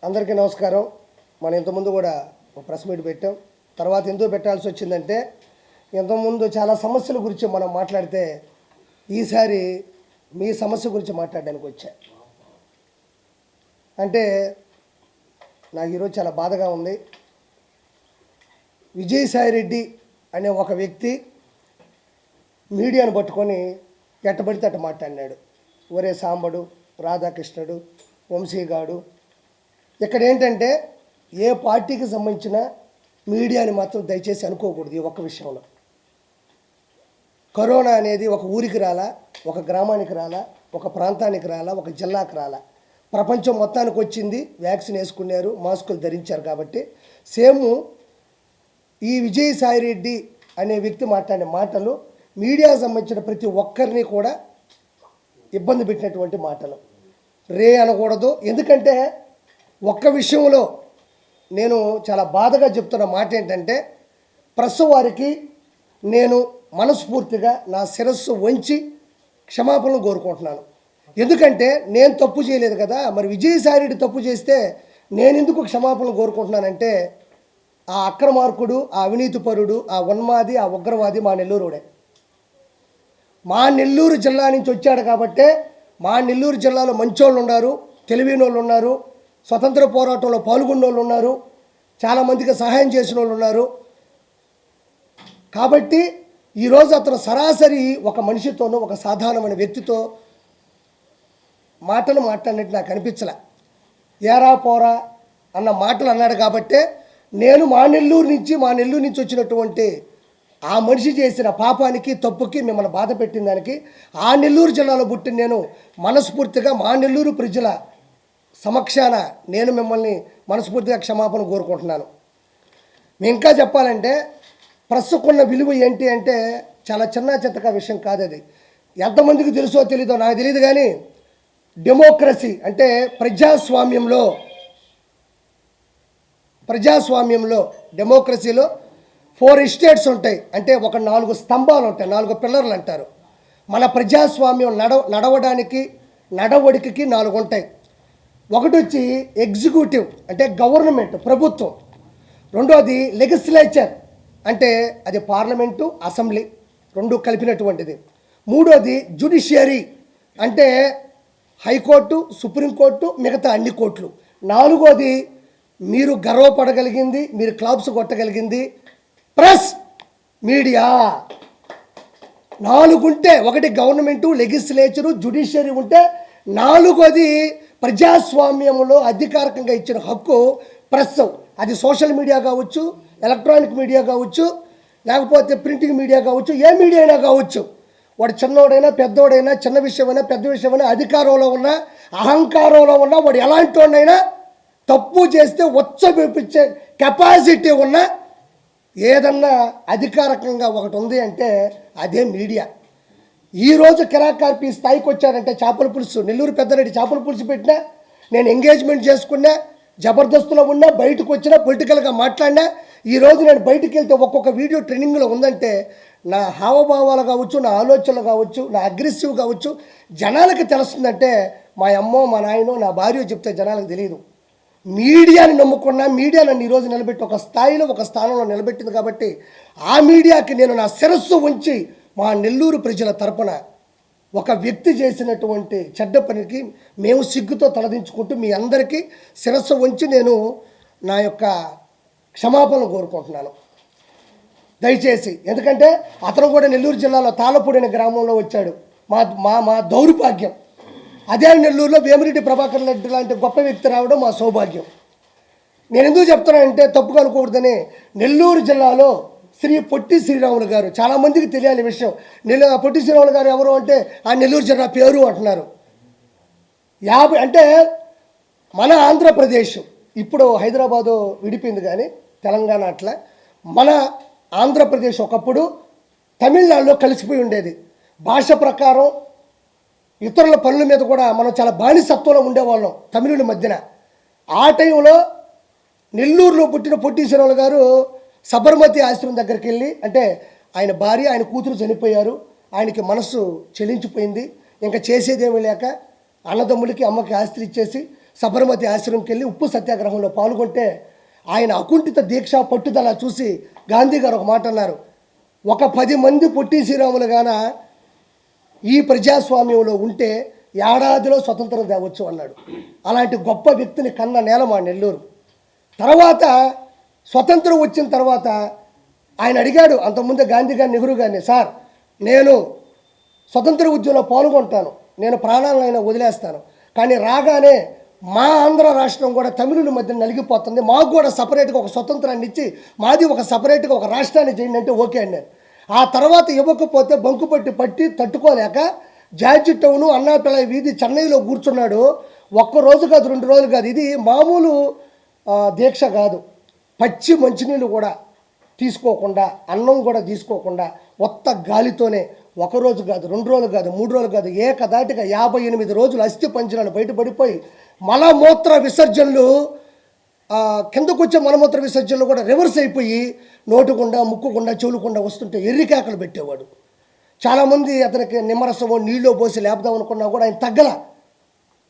అందరికీ నమస్కారం. మనం ఇంతకుముందు కూడా ఒక ప్రెస్ మీట్ పెట్టాం. తర్వాత ఎందుకు పెట్టాల్సి వచ్చిందంటే, ఇంతకుముందు చాలా సమస్యల గురించి మనం మాట్లాడితే ఈసారి మీ సమస్య గురించి మాట్లాడడానికి వచ్చా. అంటే నాకు ఈరోజు చాలా బాధగా ఉంది. విజయసాయిరెడ్డి అనే ఒక వ్యక్తి మీడియాను పట్టుకొని ఎట్టబడితే అట్ట మాట్లాడినాడు. ఒరే సాంబడు, రాధాకృష్ణుడు, వంశీగాడు. ఇక్కడ ఏంటంటే ఏ పార్టీకి సంబంధించిన మీడియాని మాత్రం దయచేసి అనుకోకూడదు. ఈ ఒక్క విషయంలో కరోనా అనేది ఒక ఊరికి రాలా, ఒక గ్రామానికి రాలా, ఒక ప్రాంతానికి రాలా, ఒక జిల్లాకి రాలా, ప్రపంచం మొత్తానికి వచ్చింది. వ్యాక్సిన్ వేసుకున్నారు, మాస్కులు ధరించారు. కాబట్టి సేమ్ ఈ విజయసాయిరెడ్డి అనే వ్యక్తి మాట్లాడిన మాటలు మీడియాకు సంబంధించిన ప్రతి ఒక్కరిని కూడా ఇబ్బంది పెట్టినటువంటి మాటలు. రే అనకూడదు. ఎందుకంటే ఒక్క విషయంలో నేను చాలా బాధగా చెప్తున్న మాట ఏంటంటే, ప్రెస్ వారికి నేను మనస్ఫూర్తిగా నా శిరస్సు వంచి క్షమాపణలు కోరుకుంటున్నాను. ఎందుకంటే నేను తప్పు చేయలేదు కదా. మరి విజయసాయిరెడ్డి తప్పు చేస్తే నేను ఎందుకు క్షమాపణలు కోరుకుంటున్నానంటే, ఆ అక్రమార్కుడు, ఆ అవినీతిపరుడు, ఆ ఉన్మాది, ఆ ఉగ్రవాది మా నెల్లూరుడే. మా నెల్లూరు జిల్లా నుంచి వచ్చాడు కాబట్టే మా నెల్లూరు జిల్లాలో మంచోళ్ళు ఉన్నారు, తెలివైన వాళ్ళు ఉన్నారు, స్వతంత్ర పోరాటంలో పాల్గొన్న వాళ్ళు ఉన్నారు, చాలామందికి సహాయం చేసిన వాళ్ళు ఉన్నారు. కాబట్టి ఈరోజు అతను సరాసరి ఒక మనిషితోనూ, ఒక సాధారణమైన వ్యక్తితో మాటలు మాట్లాడినట్టు నాకు అనిపించలే. ఏరా పోరా అన్న మాటలు అన్నాడు. కాబట్టే నేను మా నెల్లూరు నుంచి వచ్చినటువంటి ఆ మనిషి చేసిన పాపానికి, తప్పుకి, మిమ్మల్ని బాధ పెట్టిన దానికి, ఆ నెల్లూరు జిల్లాలో పుట్టిన నేను మనస్ఫూర్తిగా మా నెల్లూరు ప్రజల సమక్షాన నేను మిమ్మల్ని మనస్ఫూర్తిగా క్షమాపణ కోరుకుంటున్నాను. ఇంకా చెప్పాలంటే ప్రస్తుకున్న విలువ ఏంటి అంటే చాలా చిన్నచితక విషయం కాదు. అది ఎంతమందికి తెలుసో తెలీదో నాకు తెలియదు. కానీ డెమోక్రసీ అంటే ప్రజాస్వామ్యంలో డెమోక్రసీలో 4 స్టేట్స్ ఉంటాయి. అంటే ఒక 4 స్తంభాలు ఉంటాయి, 4 పిల్లర్లు అంటారు. మన ప్రజాస్వామ్యం నడవడానికి, నడవడికకి 4 ఉంటాయి. ఒకటి వచ్చి ఎగ్జిక్యూటివ్ అంటే గవర్నమెంట్, ప్రభుత్వం. రెండోది లెజిస్లేచర్ అంటే అది పార్లమెంటు, అసెంబ్లీ రెండు కలిపినటువంటిది. మూడోది జ్యుడిషియరీ అంటే హైకోర్టు, సుప్రీంకోర్టు, మిగతా అన్ని కోర్టులు. నాలుగోది మీరు గర్వపడగలిగింది, మీరు క్లాప్స్ కొట్టగలిగింది ప్రెస్, మీడియా. 4 ఉంటే, ఒకటి గవర్నమెంటు, లెజిస్లేచరు, జ్యుడిషియరీ ఉంటే, నాలుగోది ప్రజాస్వామ్యంలో అధికారికంగా ఇచ్చిన హక్కు ప్రెస్. అది సోషల్ మీడియా కావచ్చు, ఎలక్ట్రానిక్ మీడియా కావచ్చు, లేకపోతే ప్రింటింగ్ మీడియా కావచ్చు, ఏ మీడియా అయినా కావచ్చు. వాడు చిన్నోడైనా పెద్దోడైనా, చిన్న విషయమైనా పెద్ద విషయమైనా, అధికారంలో ఉన్నా అహంకారంలో ఉన్నా, వాడు ఎలాంటి వాడినైనా తప్పు చేస్తే ఉచ్చబెప్పించే కెపాసిటీ ఉన్న ఏదన్నా అధికారికంగా ఒకటి ఉంది అంటే అదే మీడియా. ఈరోజు కిరాకార్పి స్థాయికి వచ్చాడంటే చేపల పులుసు, నెల్లూరు పెద్దరెడ్డి చేపల పులుసు పెట్టినా, నేను ఎంగేజ్మెంట్ చేసుకున్నా, జబర్దస్తులో ఉన్నా, బయటకు వచ్చినా, పొలిటికల్గా మాట్లాడినా, ఈరోజు నేను బయటికి వెళ్తే ఒక్కొక్క వీడియో ట్రెండింగ్లో ఉందంటే నా హావభావాలు కావచ్చు, నా ఆలోచనలు కావచ్చు, నా అగ్రెసివ్ కావచ్చు జనాలకి తెలుస్తుందంటే మా అమ్మో, మా నాయనో, నా భార్య చెప్తే జనాలకు తెలియదు. మీడియాని నమ్ముకున్నా, మీడియా నన్ను ఈరోజు నిలబెట్టి ఒక స్థాయిలో, ఒక స్థానంలో నిలబెట్టింది. కాబట్టి ఆ మీడియాకి నేను నా శిరస్సు ఉంచి మా నెల్లూరు ప్రజల తరపున ఒక వ్యక్తి చేసినటువంటి చెడ్డ పనికి మేము సిగ్గుతో తలదించుకుంటూ మీ అందరికీ శిరస్సు ఉంచి నేను నా యొక్క క్షమాపణలు కోరుకుంటున్నాను దయచేసి. ఎందుకంటే అతను కూడా నెల్లూరు జిల్లాలో తాళపూడి అనే గ్రామంలో వచ్చాడు. మా దౌర్భాగ్యం. అదే నెల్లూరులో వేమిరెడ్డి ప్రభాకర్ రెడ్డి లాంటి గొప్ప వ్యక్తి రావడం మా సౌభాగ్యం. నేను ఎందుకు చెప్తున్నానంటే తప్పుగా అనుకోకూడదని, నెల్లూరు జిల్లాలో శ్రీ పొట్టి శ్రీరాములు గారు, చాలామందికి తెలియాలి విషయం. పొట్టి శ్రీరాములు గారు ఎవరు అంటే ఆ నెల్లూరు జిల్లా పేరు అంటున్నారు. అంటే మన ఆంధ్రప్రదేశ్ ఇప్పుడు హైదరాబాదు విడిపోయింది, కానీ తెలంగాణ అట్లా మన ఆంధ్రప్రదేశ్ ఒకప్పుడు తమిళనాడులో కలిసిపోయి ఉండేది. భాష ప్రకారం ఇతరుల పనుల మీద కూడా మనం చాలా బానిసత్వంలో ఉండేవాళ్ళం తమిళుల మధ్యన. ఆ టైంలో నెల్లూరులో పుట్టిన పొట్టి శ్రీరాములు గారు సబర్మతి ఆశ్రమం దగ్గరికి వెళ్ళి, అంటే ఆయన భార్య, ఆయన కూతురు చనిపోయారు, ఆయనకి మనస్సు చెలించిపోయింది, ఇంకా చేసేదేమీ లేక అన్నదమ్ములకి, అమ్మకి ఆస్తులు ఇచ్చేసి సబర్మతి ఆశ్రమంకి వెళ్ళి ఉప్పు సత్యాగ్రహంలో పాల్గొంటే ఆయన అకుంఠిత దీక్ష పట్టుదల చూసి గాంధీ గారు ఒక మాట అన్నారు, ఒక 10 మంది పొట్టి శ్రీరాములు గాన ఈ ప్రజాస్వామ్యంలో ఉంటే ఏడాదిలో స్వతంత్రం తేవచ్చు అన్నాడు. అలాంటి గొప్ప వ్యక్తిని కన్న నేల మా నెల్లూరు. తర్వాత స్వతంత్రం వచ్చిన తర్వాత ఆయన అడిగాడు అంతకుముందే గాంధీ గారిని, నెహ్రూ గారిని, సార్ నేను స్వతంత్ర ఉద్యమంలో పాల్గొంటాను, నేను ప్రాణాలైనా వదిలేస్తాను, కానీ రాగానే మా ఆంధ్ర రాష్ట్రం కూడా తమిళుల మధ్య నలిగిపోతుంది, మాకు కూడా సపరేట్గా ఒక స్వతంత్రాన్ని ఇచ్చి మాది ఒక సపరేట్గా ఒక రాష్ట్రాన్ని చేయండి అంటే ఓకే అన్నాను. ఆ తర్వాత ఇవ్వకపోతే బంకుపట్టి తట్టుకోలేక జార్జి టౌను అన్నాపిల్ల వీధి చెన్నైలో కూర్చున్నాడు. ఒక్కరోజు కాదు 2 రోజులు కాదు, ఇది మామూలు దీక్ష కాదు, పచ్చి మంచినీళ్ళు కూడా తీసుకోకుండా అన్నం కూడా తీసుకోకుండా ఒత్త గాలితోనే 1 రోజు కాదు 2 రోజులు కాదు 3 రోజులు కాదు ఏకదాటిగా 58 రోజులు అస్థి పంజరాలు బయటపడిపోయి మలమూత్ర విసర్జనలు కిందకు వచ్చే మలమూత్ర విసర్జనలు కూడా రివర్స్ అయిపోయి నోటుకుండా ముక్కుకుండా చెవులుకుండా వస్తుంటే ఎర్రికాకలు పెట్టేవాడు. చాలామంది అతనికి నిమ్మరసమో నీళ్ళో పోసి లేపుదాం అనుకున్నా కూడా ఆయన తగ్గల,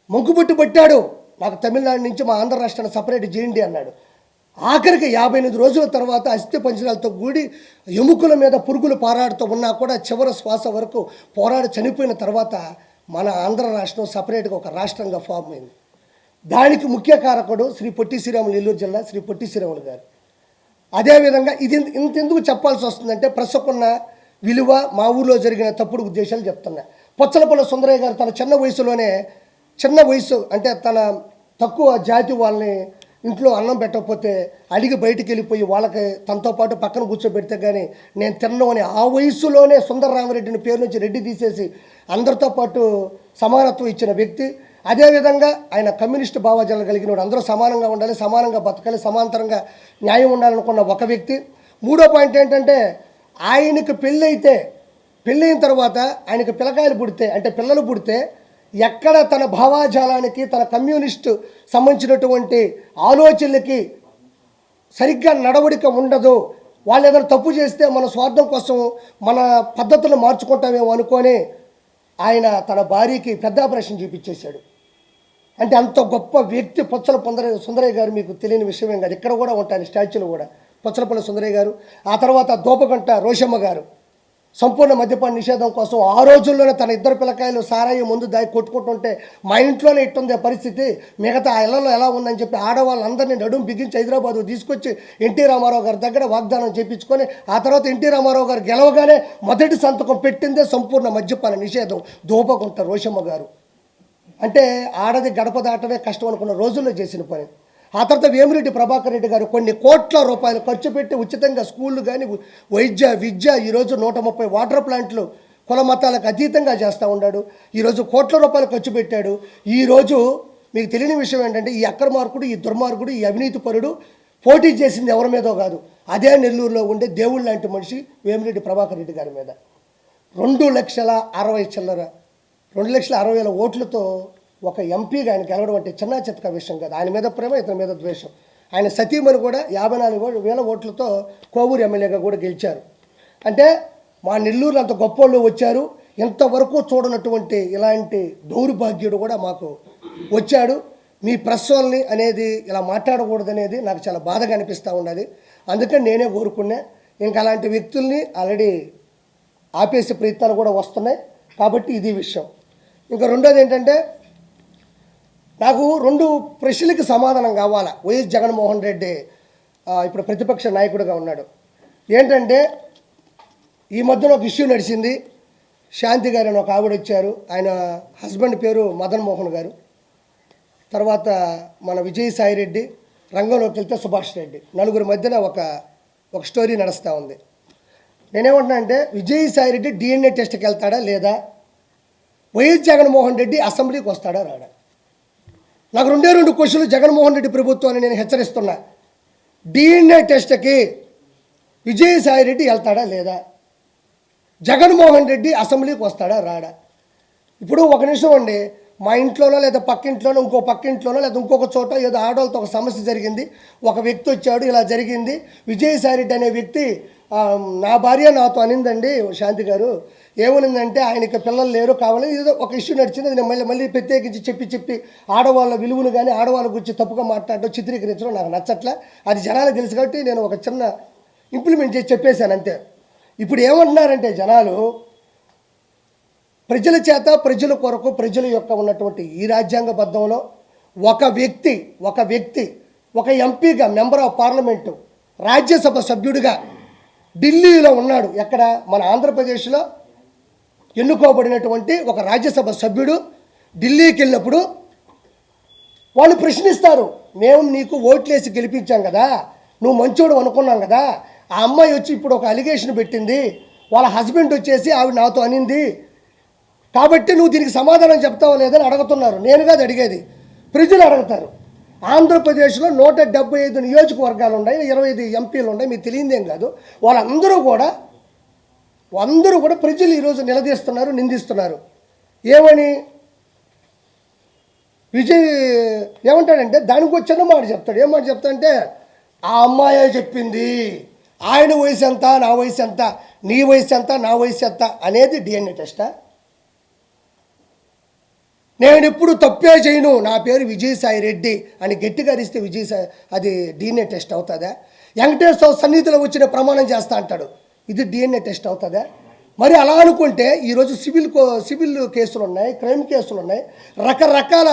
మొంకుబొట్టు పట్టాడు, నాకు తమిళనాడు నుంచి మా ఆంధ్ర రాష్ట్రాన్ని సపరేట్ చేయండి అన్నాడు. ఆఖరికి 58 రోజుల తర్వాత అస్థి పంజరాలతో కూడి ఎముకల మీద పురుగులు పారాడుతూ ఉన్నా కూడా చివరి శ్వాస వరకు పోరాడి చనిపోయిన తర్వాత మన ఆంధ్ర రాష్ట్రం సపరేట్గా ఒక రాష్ట్రంగా ఫామ్ అయింది. దానికి ముఖ్య కారకుడు శ్రీ పొట్టి శ్రీరాములు, నెల్లూరు జిల్లా శ్రీ పొట్టి శ్రీరాములు గారు. అదేవిధంగా ఇది ఇంతెందుకు చెప్పాల్సి వస్తుందంటే ప్రస్తుకున్న విలువ, మా ఊళ్ళో జరిగిన తప్పుడు ఉద్దేశాలు చెప్తున్నా. పొచ్చలపల్లి సుందరయ్య గారు తన చిన్న వయసు అంటే తన తక్కువ జాతి వాళ్ళని ఇంట్లో అన్నం పెట్టకపోతే అడిగి బయటికి వెళ్ళిపోయి వాళ్ళకి తనతో పాటు పక్కన కూర్చోబెడితే కానీ నేను తిన్నాను అని ఆ వయసులోనే సుందరరామరెడ్డిని పేరు నుంచి రెడ్డి తీసేసి అందరితో పాటు సమానత్వం ఇచ్చిన వ్యక్తి. అదేవిధంగా ఆయన కమ్యూనిస్టు భావజాలు కలిగిన వాడు, అందరూ సమానంగా ఉండాలి, సమానంగా బతకాలి, సమాంతరంగా న్యాయం ఉండాలనుకున్న ఒక వ్యక్తి. 3వ పాయింట్ ఏంటంటే ఆయనకు పెళ్ళైన తర్వాత ఆయనకు పిల్లలు పుడితే ఎక్కడ తన భావాజాలానికి తన కమ్యూనిస్టు సంబంధించినటువంటి ఆలోచనలకి సరిగ్గా నడవడిక ఉండదు, వాళ్ళు ఏదైనా తప్పు చేస్తే మన స్వార్థం కోసం మన పద్ధతులను మార్చుకుంటామేమో అనుకొని ఆయన తన భార్యకి పెద్ద ఆపరేషన్ చూపించేశాడు. అంటే అంత గొప్ప వ్యక్తి సుందరయ్య గారు. మీకు తెలియని విషయమేం కాదు, ఇక్కడ కూడా ఉంటాయి స్టాచ్యూలు కూడా. పొచ్చలపల్లి సుందరయ్య గారు, ఆ తర్వాత దోపగంట రోషమ్మ గారు సంపూర్ణ మద్యపాన నిషేధం కోసం ఆ రోజుల్లోనే తన 2 పిల్లకాయలు సారాయి ముందు దాగి కొట్టుకుంటుంటే మా ఇంట్లోనే ఇట్టుంది పరిస్థితి, మిగతా ఆ ఇళ్లలో ఎలా ఉందని చెప్పి ఆడవాళ్ళందరినీ నడుము బిగించి హైదరాబాద్ తీసుకొచ్చి ఎన్టీ రామారావు గారి దగ్గర వాగ్దానం చేయించుకొని ఆ తర్వాత ఎన్టీ రామారావు గారు గెలవగానే మొదటి సంతకం పెట్టిందే సంపూర్ణ మద్యపాన నిషేధం దోపగుంట రోషమ్మ గారు. అంటే ఆడది గడప దాటమే కష్టం అనుకున్న రోజుల్లో చేసిన పని. ఆ తర్వాత వేమిరెడ్డి ప్రభాకర్ రెడ్డి గారు కొన్ని కోట్ల రూపాయలు ఖర్చు పెట్టి ఉచితంగా స్కూళ్ళు కానీ విద్య ఈరోజు 130 వాటర్ ప్లాంట్లు కుల మతాలకు అతీతంగా చేస్తూ ఉన్నాడు. ఈరోజు కోట్ల రూపాయలు ఖర్చు పెట్టాడు. ఈరోజు మీకు తెలియని విషయం ఏంటంటే ఈ అక్రమార్కుడు, ఈ దుర్మార్గుడు, ఈ అవినీతి పరుడు పోటీ చేసింది ఎవరి మీదో కాదు, అదే నెల్లూరులో ఉండే దేవుళ్ళ లాంటి మనిషి వేమిరెడ్డి ప్రభాకర్ రెడ్డి గారి మీద 2,60,000 ఓట్లతో ఒక ఎంపీగా ఆయన గెలవడం అంటే చిన్న చితక విషయం కాదు. ఆయన మీద ప్రేమ, ఇతని మీద ద్వేషం. ఆయన సతీమణి కూడా 54,000 ఓట్లతో కోవూరు ఎమ్మెల్యేగా కూడా గెలిచారు. అంటే మా నెల్లూరు అంత గొప్పోళ్ళు వచ్చారు, ఇంతవరకు చూడనటువంటి ఇలాంటి దౌర్భాగ్యుడు కూడా మాకు వచ్చాడు. మీ ప్రెస్ వాళ్ళని అనేది ఇలా మాట్లాడకూడదనేది నాకు చాలా బాధగా అనిపిస్తూ ఉన్నది. అందుకని నేనే కోరుకున్నా. ఇంకా అలాంటి వ్యక్తుల్ని ఆల్రెడీ ఆపేసే ప్రయత్నాలు కూడా వస్తున్నాయి. కాబట్టి ఇది విషయం. ఇంకా రెండోది ఏంటంటే నాకు 2 ప్రశ్నలకి సమాధానం కావాలా. వైఎస్ జగన్మోహన్ రెడ్డి ఇప్పుడు ప్రతిపక్ష నాయకుడిగా ఉన్నాడు. ఏంటంటే ఈ మధ్యన ఒక ఇష్యూ నడిచింది. శాంతి గారు అని ఒక ఆవిడ వచ్చారు, ఆయన హస్బెండ్ పేరు మదన్ మోహన్ గారు. తర్వాత మన విజయసాయి రెడ్డి, రంగంలోకి వెళ్తే సుభాష్ రెడ్డి, నలుగురి మధ్యన ఒక స్టోరీ నడుస్తూ ఉంది. నేనేమంటున్నా అంటే విజయసాయి రెడ్డి DNA టెస్ట్కి వెళ్తాడా లేదా, వైఎస్ జగన్మోహన్ రెడ్డి అసెంబ్లీకి వస్తాడా రాడా? నాకు 2 క్వశ్చన్లు జగన్మోహన్ రెడ్డి ప్రభుత్వాన్ని నేను హెచ్చరిస్తున్నా. DNA టెస్ట్కి విజయసాయి రెడ్డి వెళ్తాడా లేదా, జగన్మోహన్ రెడ్డి అసెంబ్లీకి వస్తాడా రాడా? ఇప్పుడు ఒక నిమిషం అండి, మా ఇంట్లోనో లేదా పక్కింట్లోనో పక్కింట్లోనో లేదా ఇంకొక చోట ఏదో ఆడవాళ్ళతో ఒక సమస్య జరిగింది, ఒక వ్యక్తి వచ్చాడు, ఇలా జరిగింది. విజయసాయి రెడ్డి అనే వ్యక్తి నా భార్య నాతో అనిందండి శాంతి గారు, ఏమనిందంటే ఆయనకి పిల్లలు లేరు కావాలి, ఏదో ఒక ఇష్యూ నడిచింది. అది నేను మళ్ళీ ప్రత్యేకించి చెప్పి ఆడవాళ్ళ విలువను కానీ ఆడవాళ్ళ గురించి తప్పుగా మాట్లాడడం, చిత్రీకరించడం నాకు నచ్చట్లే. అది జనాలకు తెలుసు కాబట్టి నేను ఒక చిన్న ఇంప్లిమెంట్ చేసి చెప్పేశాను అంతే. ఇప్పుడు ఏమంటున్నారంటే జనాలు, ప్రజల చేత ప్రజల కొరకు ప్రజల యొక్క ఉన్నటువంటి ఈ రాజ్యాంగబద్ధంలో ఒక వ్యక్తి ఒక ఎంపీగా, మెంబర్ ఆఫ్ పార్లమెంటు, రాజ్యసభ సభ్యుడిగా ఢిల్లీలో ఉన్నాడు. ఎక్కడ? మన ఆంధ్రప్రదేశ్లో ఎన్నుకోబడినటువంటి ఒక రాజ్యసభ సభ్యుడు ఢిల్లీకి వెళ్ళినప్పుడు వాళ్ళు ప్రశ్నిస్తారు, మేము నీకు ఓట్లేసి గెలిపించాం కదా, నువ్వు మంచోడు అనుకున్నాం కదా, ఆ అమ్మాయి వచ్చి ఇప్పుడు ఒక అలిగేషన్ పెట్టింది, వాళ్ళ హస్బెండ్ వచ్చేసి ఆవిడ నాతో అనింది, కాబట్టి నువ్వు దీనికి సమాధానం చెప్తావా లేదని అడుగుతున్నారు. నేను కాదు అడిగేది, ప్రజలు అడుగుతారు. ఆంధ్రప్రదేశ్లో 175 నియోజకవర్గాలు ఉన్నాయి, 25 ఎంపీలు ఉన్నాయి, మీకు తెలియదేం కాదు. వాళ్ళందరూ కూడా ప్రజలు ఈరోజు నిలదీస్తున్నారు, నిందిస్తున్నారు. ఏమని? విజయ్ ఏమంటాడంటే దానికి ఒక చిన్న మాట చెప్తాడు. ఏం మాట చెప్తాడంటే, ఆ అమ్మాయే చెప్పింది, ఆయన వయసు ఎంత, నా వయసు ఎంత, నీ వయసు ఎంత, నా వయసు ఎంత అనేది డిఎన్ఏ టెస్టా? నేను ఎప్పుడు తప్పే చేయను, నా పేరు విజయసాయి రెడ్డి అని గట్టిగా అరిస్తే విజయసాయి అది డిఎన్ఏ టెస్ట్ అవుతుందా? వెంకటేశ్వర సన్నిధిలో వచ్చిన ప్రమాణం చేస్తా అంటాడు, ఇది డిఎన్ఏ టెస్ట్ అవుతుందా? మరి అలా అనుకుంటే ఈరోజు సివిల్ కేసులు ఉన్నాయి, క్రైమ్ కేసులు ఉన్నాయి, రకరకాల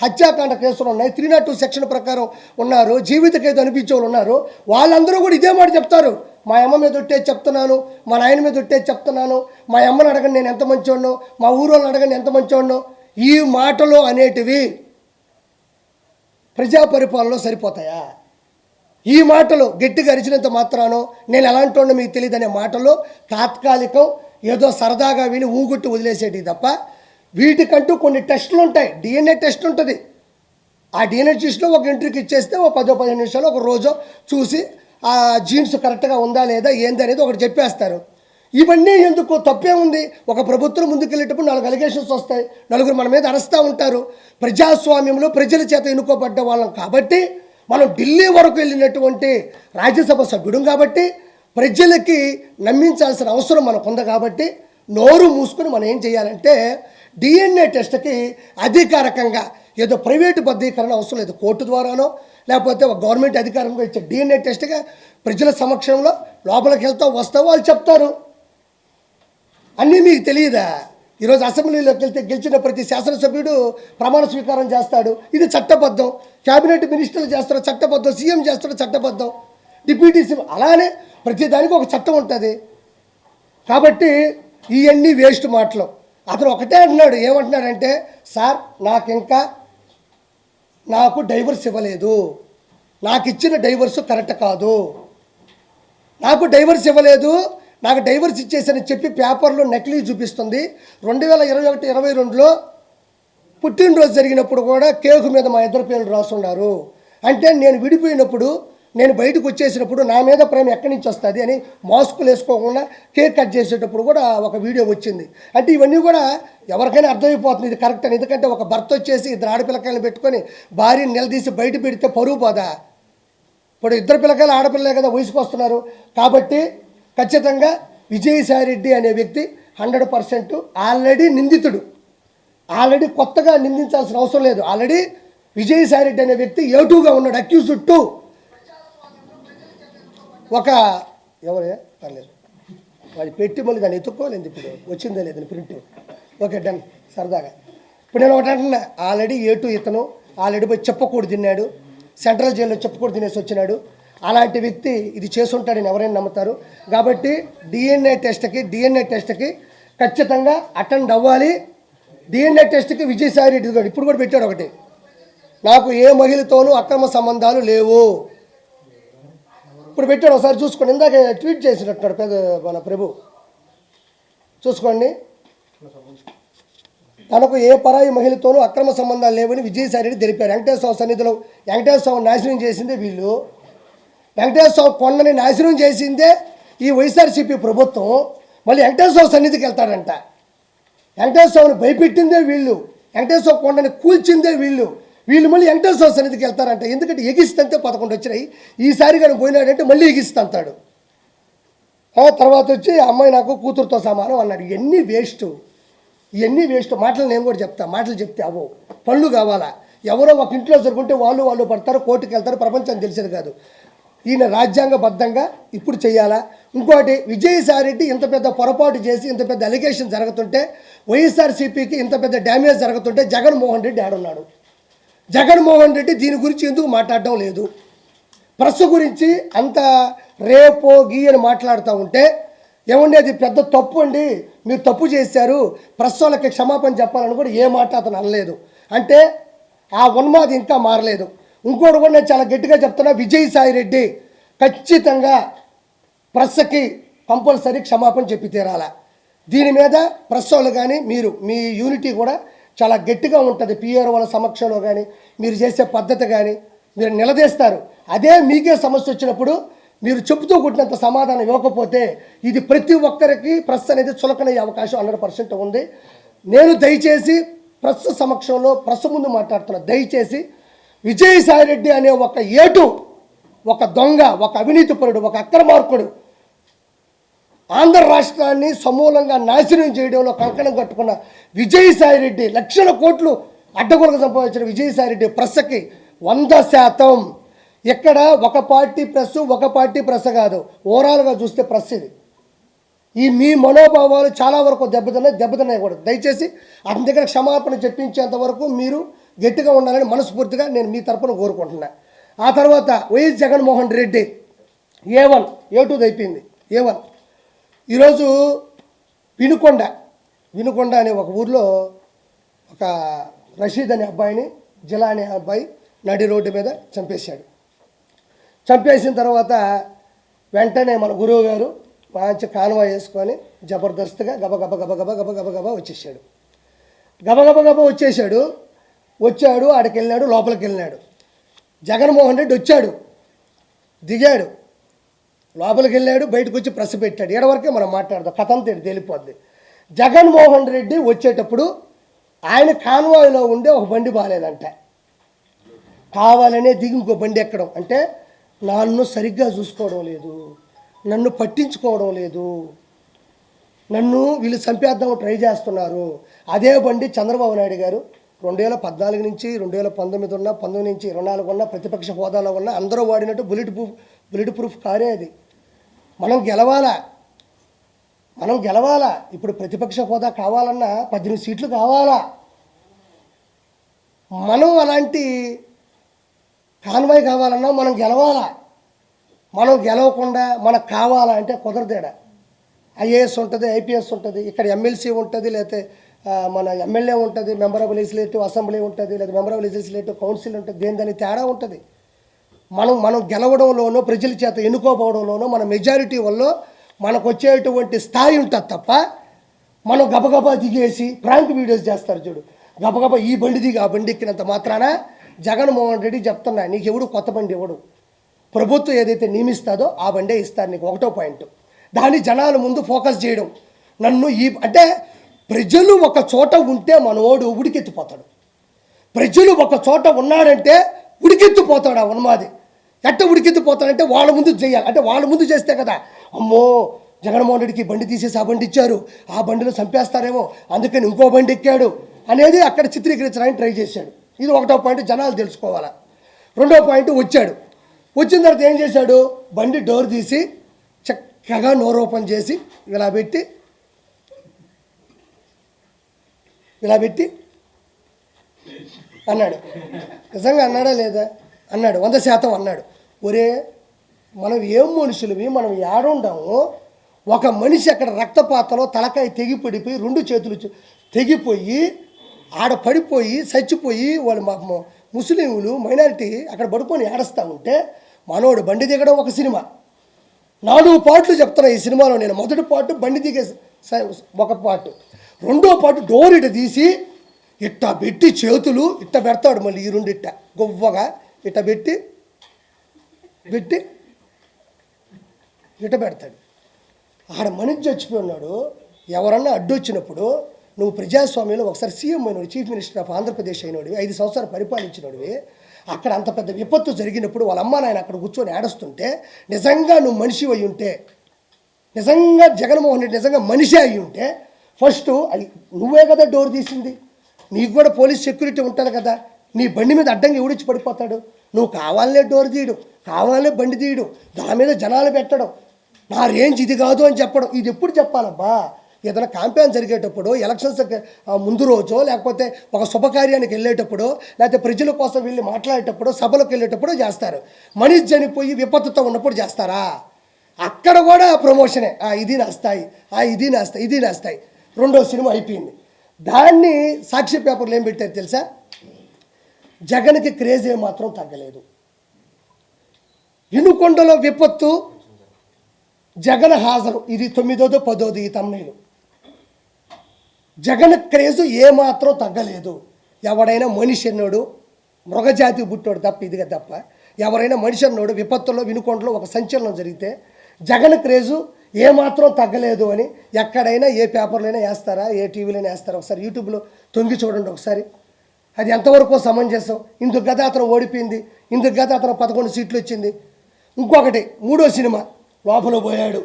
హత్యాకాండ కేసులు ఉన్నాయి, 302 సెక్షన్ ప్రకారం ఉన్నారు, జీవిత ఖైదు అనిపించే వాళ్ళు ఉన్నారు. వాళ్ళందరూ కూడా ఇదే మాట చెప్తారు, మా అమ్మ మీద ఒట్టేది చెప్తున్నాను, మా నాయన మీద ఒట్టేది చెప్తున్నాను, మా అమ్మని అడగండి నేను ఎంత మంచివాడినో, మా ఊరోళ్ళని అడగండి ఎంత మంచివాడినో. ఈ మాటలు అనేటివి ప్రజా పరిపాలనలో సరిపోతాయా? ఈ మాటలు గట్టిగా అరిచినంత మాత్రానో నేను ఎలాంటి వాడినో మీకు తెలియదు అనే మాటలు తాత్కాలికం, ఏదో సరదాగా విని ఊగుట్టు వదిలేసేటి తప్ప వీటికంటూ కొన్ని టెస్టులు ఉంటాయి. డిఎన్ఏ టెస్ట్ ఉంటుంది. ఆ డిఎన్ఏ టెస్ట్లో ఒక ఎంట్రీకి ఇచ్చేస్తే ఒక 10-15 నిమిషాలు ఒక రోజు చూసి ఆ జీన్స్ కరెక్ట్గా ఉందా లేదా ఏంది అనేది ఒకటి చెప్పేస్తారు. ఇవన్నీ ఎందుకు? తప్పే ఉంది. ఒక ప్రభుత్వం ముందుకెళ్ళేటప్పుడు 4 అలిగేషన్స్ వస్తాయి, నలుగురు మన మీద అరుస్తూ ఉంటారు. ప్రజాస్వామ్యంలో ప్రజల చేత ఎన్నుకోబడ్డ వాళ్ళం కాబట్టి, మనం ఢిల్లీ వరకు వెళ్ళినటువంటి రాజ్యసభ సభ్యుడు కాబట్టి, ప్రజలకి నమ్మించాల్సిన అవసరం మనకు ఉంది కాబట్టి, నోరు మూసుకొని మనం ఏం చేయాలంటే డిఎన్ఏ టెస్ట్కి అధికారికంగా ఏదో ప్రైవేటు బద్దీకరణ అవసరం లేదు, కోర్టు ద్వారానో లేకపోతే ఒక గవర్నమెంట్ అధికారంగా ఇచ్చే డిఎన్ఏ టెస్ట్గా ప్రజల సమక్షంలో లోపలికి వస్తావు వాళ్ళు చెప్తారు. అన్నీ మీకు తెలియదా? ఈరోజు అసెంబ్లీలోకి వెళ్తే గెలిచిన ప్రతి శాసనసభ్యుడు ప్రమాణ స్వీకారం చేస్తాడు, ఇది చట్టబద్ధం. క్యాబినెట్ మినిస్టర్లు చేస్తారు చట్టబద్ధం, సీఎం చేస్తాడు చట్టబద్ధం, డిప్యూటీ సీఎం, అలానే ప్రతిదానికి ఒక చట్టం ఉంటుంది. కాబట్టి ఇవన్నీ వేస్ట్ మాటలు. అతను ఒకటే అంటున్నాడు, ఏమంటున్నాడంటే, సార్ నాకు డైవర్స్ ఇవ్వలేదు, నాకు ఇచ్చిన డైవర్స్ కరెక్ట్ కాదు, నాకు డైవర్స్ ఇవ్వలేదు, నాకు డైవర్స్ ఇచ్చేసని చెప్పి పేపర్లో నకిలీ చూపిస్తుంది. 2021-22లో పుట్టినరోజు జరిగినప్పుడు కూడా కేకు మీద మా ఇద్దరు పేర్లు రాసున్నారు. అంటే నేను విడిపోయినప్పుడు, నేను బయటకు వచ్చేసినప్పుడు నా మీద ప్రేమ ఎక్కడి నుంచి వస్తుంది అని మాస్కులు వేసుకోకుండా కేక్ కట్ చేసేటప్పుడు కూడా ఒక వీడియో వచ్చింది. అంటే ఇవన్నీ కూడా ఎవరికైనా అర్థమైపోతుంది ఇది కరెక్ట్ అని. ఎందుకంటే ఒక భర్త వచ్చేసి 2 ఆడపిల్లకాయలను పెట్టుకొని భార్యని నిలదీసి బయట పెడితే పరువు పోదా? ఇప్పుడు 2 పిల్లకాయలు ఆడపిల్లలే కదా వయసుకు వస్తున్నారు. కాబట్టి ఖచ్చితంగా విజయసాయి రెడ్డి అనే వ్యక్తి 100% ఆల్రెడీ నిందితుడు. ఆల్రెడీ కొత్తగా నిందించాల్సిన అవసరం లేదు. ఆల్రెడీ విజయసాయి రెడ్డి అనే వ్యక్తి A2గా ఉన్నాడు, అక్యూజ్డ్ 2. ఒక ఎవరే పర్లేదు వాడి పెట్టి మళ్ళీ దాన్ని ఎత్తుక్కోలేదు, ఇప్పుడు వచ్చిందే లేదని ప్రింట్. ఓకే డన్, సరదాగా. ఇప్పుడు నేను ఒకటి అంటున్నా, ఆల్రెడీ A2 ఇతను ఆల్రెడీ పోయి చెప్పకూడదు తిన్నాడు, సెంట్రల్ జైల్లో చెప్పకూడదు తినేసి వచ్చినాడు. అలాంటి వ్యక్తి ఇది చేసుంటాడని ఎవరైనా నమ్ముతారు. కాబట్టి డిఎన్ఏ టెస్ట్కి ఖచ్చితంగా అటెండ్ అవ్వాలి. డిఎన్ఏ టెస్ట్కి విజయసాయి రెడ్డి గారు ఇప్పుడు కూడా పెట్టాడు ఒకటి, నాకు ఏ మహిళతోనూ అక్రమ సంబంధాలు లేవు ఇప్పుడు పెట్టాడు. ఒకసారి చూసుకోండి, ఇందాక ట్వీట్ చేసినట్టున్నాడు మన ప్రభు, చూసుకోండి. తనకు ఏ పరాయి మహిళతోనూ అక్రమ సంబంధాలు లేవని విజయసాయి రెడ్డి తెలిపారు. వెంకటేశ్వర సన్నిధిలో వెంకటేశ్వర నాశనం చేసిందే వీళ్ళు, వెంకటేశ్వర కొండని నాశనం చేసిందే ఈ వైఎస్ఆర్సీపీ ప్రభుత్వం. మళ్ళీ వెంకటేశ్వర సన్నిధికి వెళ్తాడంట, వెంకటేశ్వరని భయపెట్టిందే వీళ్ళు, వెంకటేశ్వర కొండని కూల్చిందే వీళ్ళు మళ్ళీ వెంకటేశ్వర సన్నిధికి వెళ్తారంట. ఎందుకంటే ఎగిస్తంతే 11 వచ్చినాయి, ఈసారి కానీ పోయినాడంటే మళ్ళీ ఎగిస్తాడు. తర్వాత వచ్చి అమ్మాయి నాకు కూతురుతో సమానం అన్నాడు. ఇవన్నీ వేస్ట్ మాటలు నేను కూడా చెప్తా. మాటలు చెప్తే అవో పనులు కావాలా? ఎవరో ఒక ఇంట్లో జరుగుంటే వాళ్ళు పడతారు, కోర్టుకు వెళ్తారు, ప్రపంచం తెలిసేది కాదు. ఈయన రాజ్యాంగబద్ధంగా ఇప్పుడు చేయాలా? ఇంకోటి, విజయసాయిరెడ్డి ఇంత పెద్ద పొరపాటు చేసి ఇంత పెద్ద అలిగేషన్ జరుగుతుంటే, వైఎస్ఆర్సీపీకి ఇంత పెద్ద డ్యామేజ్ జరుగుతుంటే జగన్మోహన్ రెడ్డి ఆడున్నాడు. జగన్మోహన్ రెడ్డి దీని గురించి ఎందుకు మాట్లాడడం లేదు? ప్రెస్ గురించి అంత రేపో గీయని మాట్లాడుతూ ఉంటే, ఏమండి అది పెద్ద తప్పు అండి, మీరు తప్పు చేశారు, ప్రెస్ వాళ్ళకి క్షమాపణ చెప్పాలని కూడా ఏ మాట అతను అనలేదు. అంటే ఆ ఉన్మాది ఇంకా మారలేదు. ఇంకోటి కూడా నేను చాలా గట్టిగా చెప్తున్నా, విజయసాయిరెడ్డి ఖచ్చితంగా ప్రెస్కి కంపల్సరీ క్షమాపణ చెప్పి తీరాల. దీని మీద ప్రెస్ వాళ్ళు కానీ మీ యూనిటీ కూడా చాలా గట్టిగా ఉంటుంది. పిఆర్ వాళ్ళ సమక్షంలో కానీ మీరు చేసే పద్ధతి కానీ మీరు నిలదీస్తారు. అదే మీకే సమస్య వచ్చినప్పుడు మీరు చెబుతూ కొట్టినంత సమాధానం ఇవ్వకపోతే ఇది ప్రతి ఒక్కరికి ప్రెస్ అనేది చులకనయ్యే అవకాశం 100% ఉంది. నేను దయచేసి ప్రెస్ సమక్షంలో ప్రెస్ ముందు మాట్లాడుతున్నా. దయచేసి విజయసాయిరెడ్డి అనే ఒక దొంగ, ఒక అవినీతిపరుడు, ఒక అక్రమార్కుడు ఆంధ్ర రాష్ట్రాన్ని సమూలంగా నాశనం చేయడంలో కంకణం కట్టుకున్న విజయసాయిరెడ్డి, లక్షల కోట్లు అడ్డగోలుగా సంపాదించిన విజయసాయిరెడ్డి ప్రెస్కి 100% ఇక్కడ ఒక పార్టీ ప్రెస్ కాదు, ఓవరాల్గా చూస్తే ప్రెస్ ఇది. మీ మనోభావాలు చాలా వరకు దెబ్బతిన్నాయి కూడా. దయచేసి అతని దగ్గర క్షమాపణ చెప్పించేంత వరకు మీరు గట్టిగా ఉండాలని మనస్ఫూర్తిగా నేను మీ తరపున కోరుకుంటున్నా. ఆ తర్వాత YS Jaganmohan Reddy A1 A2 అయిపోయింది. A1 ఈరోజు వినుకొండ అనే ఒక ఊర్లో ఒక రషీద్ అనే అబ్బాయిని, జిలా అనే అబ్బాయి నడి రోడ్డు మీద చంపేసిన తర్వాత వెంటనే మన గురువు గారు మంచి కాన్వాయ్ వేసుకొని జబర్దస్త్గా గబగబా వచ్చాడు. ఆడికి వెళ్ళాడు, లోపలికి వెళ్ళినాడు. జగన్మోహన్ రెడ్డి వచ్చాడు, దిగాడు, లోపలికి వెళ్ళాడు, బయటకు వచ్చి ప్రెస్ పెట్టాడు. ఎడవరకే మనం మాట్లాడదాం, కథం తేలిపోద్ది. జగన్మోహన్ రెడ్డి వచ్చేటప్పుడు ఆయన కాన్వాయ్లో ఉండే ఒక బండి బాగాలేదంట, కావాలనే దిగి ఇంకో బండి ఎక్కడం. అంటే నన్ను సరిగ్గా చూసుకోవడం లేదు, నన్ను పట్టించుకోవడం లేదు, నన్ను వీళ్ళు చంపేద్దాం ట్రై చేస్తున్నారు. అదే బండి చంద్రబాబు నాయుడు గారు 2014 నుంచి 2019 ఉన్న, 19 నుంచి 24 ఉన్న, ప్రతిపక్ష హోదాలో ఉన్న అందరూ వాడినట్టు బుల్లెట్ ప్రూఫ్ కారే అది. మనం గెలవాలా. ఇప్పుడు ప్రతిపక్ష హోదా కావాలన్నా 18 సీట్లు కావాలా. మనం అలాంటి కాన్వాయ్ కావాలన్నా మనం గెలవాలా. మనం గెలవకుండా మనకు కావాలా అంటే కుదరదేడా. ఐఏఎస్ ఉంటుంది, ఐపీఎస్ ఉంటుంది, ఇక్కడ ఎమ్మెల్సీ ఉంటుంది, లేకపోతే మన ఎమ్మెల్యే ఉంటుంది, మెంబర్ ఆఫ్ లెజిస్లేటివ్ అసెంబ్లీ ఉంటుంది, లేదా మెంబర్ ఆఫ్ లెజిస్లేటివ్ కౌన్సిల్ ఉంటుంది. దాని తేడా ఉంటుంది. మనం గెలవడంలోనో, ప్రజల చేత ఎన్నుకోపోవడంలోనో, మన మెజారిటీ వల్ల మనకు వచ్చేటువంటి స్థాయి ఉంటుంది తప్ప, మనం గబగబా దిగేసి ప్రాంక్ వీడియోస్ చేస్తారు చూడు, గబగబా ఈ బండి దిగి ఆ బండి ఎక్కినంత మాత్రాన జగన్మోహన్ రెడ్డి చెప్తున్నా, నీకు ఎవడు కొత్త బండి ఇవ్వడు. ప్రభుత్వం ఏదైతే నియమిస్తుందో ఆ బండే ఇస్తారు నీకు. ఒకటో పాయింట్, దాన్ని జనాల ముందు ఫోకస్ చేయడం. అంటే ప్రజలు ఒక చోట ఉంటే మనోడు ఉడికెత్తిపోతాడు. ప్రజలు ఒక చోట ఉన్నాడంటే ఉడికెత్తిపోతాడు. ఆ ఉన్మాది ఎట్ట ఉడికెత్తిపోతాడంటే వాళ్ళ ముందు చేయాలి. అంటే వాళ్ళ ముందు చేస్తే కదా, అమ్మో జగన్మోహన్ రెడ్డికి బండి తీసేసి ఆ బండి ఇచ్చారు, ఆ బండిలో చంపేస్తారేమో అందుకని ఇంకో బండి ఎక్కాడు అనేది అక్కడ చిత్రీకరించడానికి ట్రై చేశాడు. ఇది ఒకటో పాయింట్, జనాలు తెలుసుకోవాలా. రెండో పాయింట్, వచ్చిన తర్వాత ఏం చేశాడు, బండి డోర్ తీసి చక్కగా నోరు ఓపెన్ చేసి ఇలా పెట్టి అన్నాడు. నిజంగా అన్నాడా లేదా? అన్నాడు, 100% అన్నాడు. ఒరే మనం ఏం మనుషులవి, మనం ఏడుండాము. ఒక మనిషి అక్కడ రక్తపాతలో తలకాయ తెగిపడిపోయి 2 చేతులు తెగిపోయి ఆడ పడిపోయి చచ్చిపోయి వాళ్ళు ముస్లింలు మైనారిటీ అక్కడ పడుకొని ఏడుస్తూ ఉంటే మనోడు బండి దిగడం ఒక సినిమా. 4 పార్ట్లు చెప్తున్నా ఈ సినిమాలో నేను. మొదటి పార్ట్ బండి దిగే ఒక పార్ట్, రెండో పార్ట్ డోర్ ఇట తీసి ఇట్ట పెట్టి చేతులు ఇట్ట పెడతాడు. మళ్ళీ ఈ 2 ఇట్ట గొవ్వగా ఇట్ట పెట్టి ఇట్ట పెడతాడు. ఆడ మనిషి చచ్చిపోయి ఉన్నాడు. ఎవరన్నా అడ్డొచ్చినప్పుడు నువ్వు ప్రజాస్వామ్యంలో ఒకసారి సీఎం అయినోడు, చీఫ్ మినిస్టర్ ఆఫ్ ఆంధ్రప్రదేశ్ అయినోడివి, 5 సంవత్సరాలు పరిపాలించినోడివి, అక్కడ అంత పెద్ద విపత్తు జరిగినప్పుడు వాళ్ళ అమ్మ నాయన అక్కడ కూర్చొని ఏడుస్తుంటే నిజంగా నువ్వు మనిషి అయి ఉంటే నిజంగా జగన్మోహన్ రెడ్డి నిజంగా మనిషి అయి ఉంటే ఫస్ట్ అది నువ్వే కదా డోర్ తీసింది, నీకు కూడా పోలీస్ సెక్యూరిటీ ఉంటుంది కదా, నీ బండి మీద అడ్డంగా ఎవడిచ్చి పడిపోతాడు? నువ్వు కావాలనే డోర్ తీయడం, కావాలనే బండి తీయడం, దాని మీద జనాలు పెట్టడం, నా రేంజ్ ఇది కాదు అని చెప్పడం, ఇది ఎప్పుడు చెప్పాలబ్బా? ఏదైనా క్యాంపెయిన్ జరిగేటప్పుడు, ఎలక్షన్స్ ముందు రోజో, లేకపోతే ఒక శుభకార్యానికి వెళ్ళేటప్పుడు, లేకపోతే ప్రజల కోసం వెళ్ళి మాట్లాడేటప్పుడు, సభలకు వెళ్ళేటప్పుడు చేస్తారు. మనిషి చనిపోయి విపత్తుతో ఉన్నప్పుడు చేస్తారా? అక్కడ కూడా ప్రమోషనే, ఇది నా స్థాయి, ఇది నా స్థాయి, ఇది నా స్థాయి. రెండో సినిమా అయిపోయింది. దాన్ని సాక్షి పేపర్లు ఏం పెట్టారు తెలుసా? జగన్కి క్రేజ్ ఏమాత్రం తగ్గలేదు, వినుకొండలో విపత్తు, జగన్ హాజరు, ఇది 9వ 10వ ఈ తమ్ముళ్ళు. జగన్ క్రేజు ఏమాత్రం తగ్గలేదు. ఎవడైనా మనిషి అన్నాడు, మృగజాతి పుట్టాడు తప్ప, ఇదిగా తప్ప ఎవరైనా మనిషి అన్నాడు విపత్తులో వినుకొండలో ఒక సంచలనం జరిగితే జగన్ క్రేజు ఏమాత్రం తగ్గలేదు అని ఎక్కడైనా ఏ పేపర్లైనా వేస్తారా, ఏ టీవీలోనే వేస్తారా? ఒకసారి యూట్యూబ్లో తొంగి చూడండి ఒకసారి. అది ఎంతవరకు సమంజసం? ఇందుకు గత అతను ఓడిపోయింది, ఇందుకు గత అతను 11 సీట్లు వచ్చింది. ఇంకొకటి మూడో సినిమా, లోపల పోయాడు,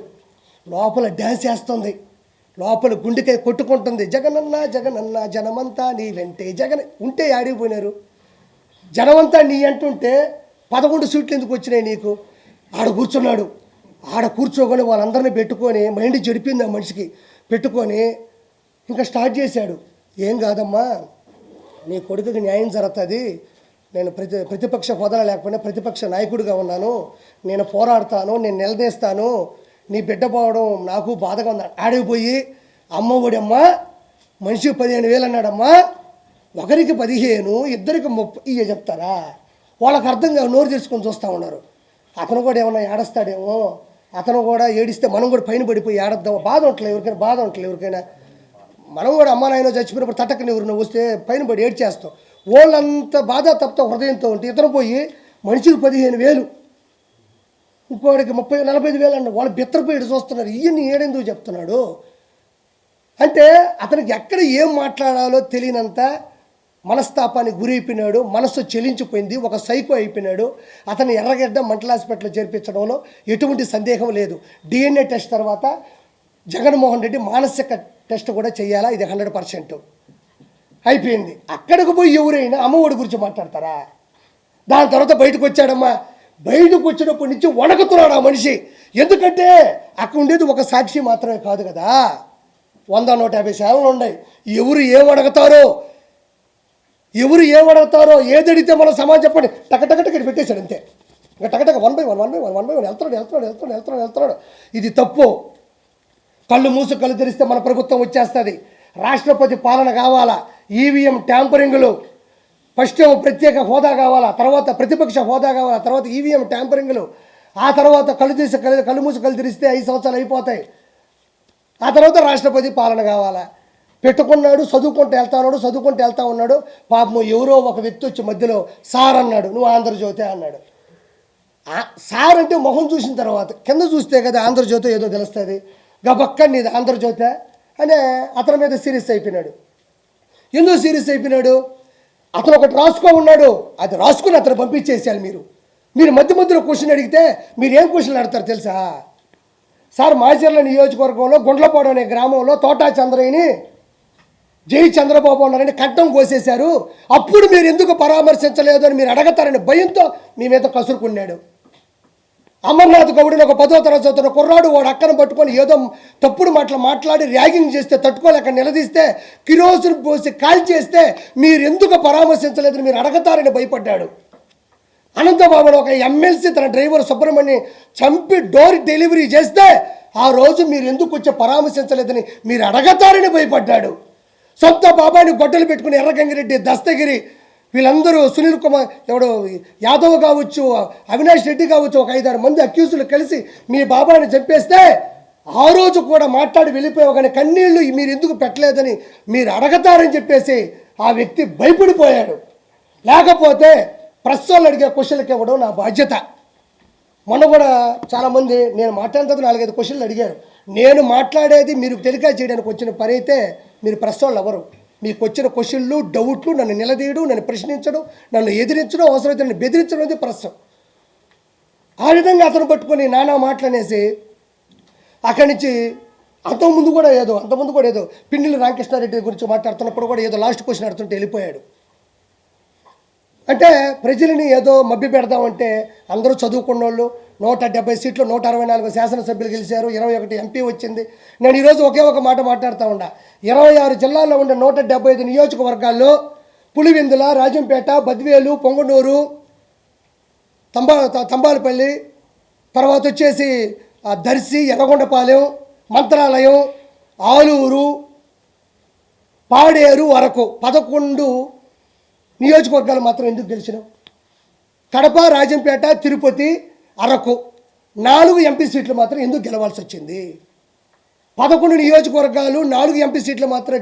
లోపల డ్యాన్స్ వేస్తుంది, లోపల గుండెకాయ కొట్టుకుంటుంది, జగనన్న జగనన్న జనమంతా నీ వెంటే. జగన్ ఉంటే ఆడిపోయినారు, జనమంతా నీ అంటుంటే 11 సీట్లు ఎందుకు వచ్చినాయి నీకు? ఆడ కూర్చున్నాడు, ఆడ కూర్చోకొని వాళ్ళందరినీ పెట్టుకొని, మైండ్ చెడిపింది ఆ మనిషికి, పెట్టుకొని ఇంకా స్టార్ట్ చేశాడు. ఏం కాదమ్మా, నీ కొడుకుకి న్యాయం జరుగుతుంది, నేను ప్రతిపక్ష హోదా లేకపోయినా ప్రతిపక్ష నాయకుడిగా ఉన్నాను, నేను పోరాడతాను, నేను నిలదీస్తాను, నీ బిడ్డ పోవడం నాకు బాధగా ఉంది. ఆడిపోయి అమ్మ ఒడమ్మా మనిషికి 15,000 అన్నాడమ్మా, ఒకరికి 15, ఇద్దరికి 30 చెప్తారా? వాళ్ళకి అర్థం కాదు, నోరు తెరుచుకొని చూస్తూ ఉన్నారు. అతను కూడా ఏమన్నా ఏడుస్తాడేమో, అతను కూడా ఏడిస్తే మనం కూడా పైన పడిపోయి ఏడద్దాం, బాధ ఉండట్లేదు ఎవరికైనా, బాధ ఉండట్లేదు ఎవరికైనా. మనం కూడా అమ్మ నాయన చచ్చిపోయినప్పుడు తట్టకని ఎవరు వస్తే పైన పడి ఏడ్చేస్తాం. వాళ్ళంత బాధ తప్ప హృదయంతో ఉంటే ఇతను పోయి మనిషికి 15,000, ఇంకోటికి 30-45,000 అన్న, వాళ్ళు బెత్తరపోయి చూస్తున్నారు. ఇవన్నీ ఏడెందుకు చెప్తున్నాడు అంటే అతనికి ఎక్కడ ఏం మాట్లాడాలో తెలియనంత మనస్తాపానికి గురైపోయినాడు, మనస్సు చెలించిపోయింది, ఒక సైకో అయిపోయినాడు. అతను ఎర్రగడ్డ మెంటల్ హాస్పిటల్లో చేర్పించడంలో ఎటువంటి సందేహం లేదు. DNA టెస్ట్ తర్వాత జగన్మోహన్ రెడ్డి మానసిక టెస్ట్ కూడా చేయాలా, ఇది 100% అయిపోయింది. అక్కడికి పోయి ఎవరైనా అమ్మఒడి గురించి మాట్లాడతారా? దాని తర్వాత బయటకు వచ్చాడమ్మా, బయటకు వచ్చినప్పటి నుంచి వణకుతున్నాడు ఆ మనిషి. ఎందుకంటే అక్కడ ఉండేది ఒక సాక్షి మాత్రమే కాదు కదా, 100-150 ఛానళ్ళు ఉన్నాయి. ఎవరు ఏమడగతారో, ఎవరు ఏమడగతారో, ఏదడితే మన సమాజం చెప్పండి టకటకటకి పెట్టేశాడు అంతే. ఇంకా టకటక 1 by 1 వెళ్తున్నాడు. ఇది తప్పు. కళ్ళు మూసు కళ్ళు తెరిస్తే మన ప్రభుత్వం వచ్చేస్తుంది. రాష్ట్రపతి పాలన కావాలా, ఈవీఎం ట్యాంపరింగ్లు, ఫస్ట్ ప్రత్యేక హోదా కావాలా, తర్వాత ప్రతిపక్ష హోదా కావాలా, తర్వాత ఈవీఎం ట్యాంపరింగ్లు, ఆ తర్వాత కళ్ళు మూసి కళ్ళు తెరిస్తే 5 సంవత్సరాలు అయిపోతాయి. ఆ తర్వాత రాష్ట్రపతి పాలన కావాలా. పెట్టుకున్నాడు, చదువుకుంటూ వెళ్తా ఉన్నాడు. పాపం ఎవరో ఒక వ్యక్తి వచ్చి మధ్యలో సార్ అన్నాడు, నువ్వు ఆంధ్రజ్యోతి అన్నాడు. సార్ అంటే మొహం చూసిన తర్వాత కింద చూస్తే కదా ఆంధ్రజ్యోతి ఏదో తెలుస్తుంది. గబక్క నీది ఆంధ్రజ్యోతి అనే అతని మీద సీరియస్ అయిపోయినాడు. ఎందుకు సీరియస్ అయిపోయినాడు? అతను ఒకటి రాసుకో ఉన్నాడు, అది రాసుకుని అతను పంపించేసేయాలి. మీరు మధ్యలో క్వశ్చన్ అడిగితే మీరు ఏం క్వశ్చన్లు అడతారు తెలుసా? సార్ మాచర్ల నియోజకవర్గంలో గుండ్లపాడు అనే గ్రామంలో తోటా చంద్రయ్యని జై చంద్రబాబు ఉన్నారని కట్టం కోసేశారు, అప్పుడు మీరు ఎందుకు పరామర్శించలేదు అని మీరు అడగతారని భయంతో మీ మీద కసురుకున్నాడు. అమర్నాథ్ గౌడిని ఒక 10వ తరగతి చదువుతున్న కుర్రాడు వాడు అక్కను పట్టుకొని ఏదో తప్పుడు మాట్లాడి ర్యాగింగ్ చేస్తే తట్టుకోలేక నిలదీస్తే కిరోసిన్ పోసి కాల్ చేస్తే మీరు ఎందుకు పరామర్శించలేదని మీరు అడగతారని భయపడ్డాడు. అనంతబాబును ఒక ఎమ్మెల్సీ తన డ్రైవర్ సుబ్రహ్మణ్యం చంపి డోర్ డెలివరీ చేస్తే ఆ రోజు మీరు ఎందుకు వచ్చి పరామర్శించలేదని మీరు అడగతారని భయపడ్డాడు. సొంత బాబాని గొడ్డలు పెట్టుకుని ఎర్రగంగిరెడ్డి, దస్తగిరి, వీళ్ళందరూ సునీల్ కుమార్ ఎవడు యాదవ్ కావచ్చు, అవినాష్ రెడ్డి కావచ్చు, ఒక 5-6 మంది అక్యూజులు కలిసి మీ బాబాని చంపేస్తే ఆ రోజు కూడా మాట్లాడి వెళ్ళిపోయావు, కానీ కన్నీళ్లు మీరు ఎందుకు పెట్టలేదని మీరు అడగతారని చెప్పేసి ఆ వ్యక్తి భయపడిపోయాడు. లేకపోతే ప్రెస్ వాళ్ళు అడిగే క్వశ్చన్లకి ఇవ్వడం నా బాధ్యత. మొన్న కూడా చాలామంది నేను మాట్లాడిన 4-5 క్వశ్చన్లు అడిగారు. నేను మాట్లాడేది మీరు టెలికాస్ట్ చేయడానికి వచ్చిన పని అయితే మీరు ప్రెస్ వాళ్ళు ఎవరు? మీకు వచ్చిన క్వశ్చన్లు, డౌట్లు, నన్ను నిలదీయడం, నన్ను ప్రశ్నించడం, నన్ను ఎదిరించడం, అవసరమైతే నన్ను బెదిరించడం అనేది ప్రెస్. ఆ విధంగా అతను పట్టుకొని నానా మాటలనేసి అక్కడి నుంచి అంతకుముందు కూడా ఏదో పిన్నెల్లి రామకృష్ణారెడ్డి గురించి మాట్లాడుతున్నప్పుడు కూడా ఏదో లాస్ట్ క్వశ్చన్ అడుగుతుంటే వెళ్ళిపోయాడు. అంటే ప్రజలని ఏదో మభ్య పెడదామంటే అందరూ చదువుకున్న వాళ్ళు 170 సీట్లు 164 శాసనసభ్యులు గెలిచారు, 21 ఎంపీ వచ్చింది. నేను ఈరోజు ఒకే ఒక మాట మాట్లాడుతూ ఉన్నా. 26 జిల్లాల్లో ఉండే 175 నియోజకవర్గాల్లో పులివెందుల, రాజంపేట, బద్వేలు, పొంగనూరు, తంబాలపల్లి, తర్వాత వచ్చేసి దర్శి, ఎర్రగొండపాలెం, మంత్రాలయం, ఆలూరు, పాడేరు వరకు 11 నియోజకవర్గాలు మాత్రం ఎందుకు గెలిచినావు? కడప, రాజంపేట, తిరుపతి, అరకు 4 ఎంపీ సీట్లు మాత్రం ఎందుకు గెలవాల్సి వచ్చింది? 11 నియోజకవర్గాలు 4 ఎంపీ సీట్లు మాత్రం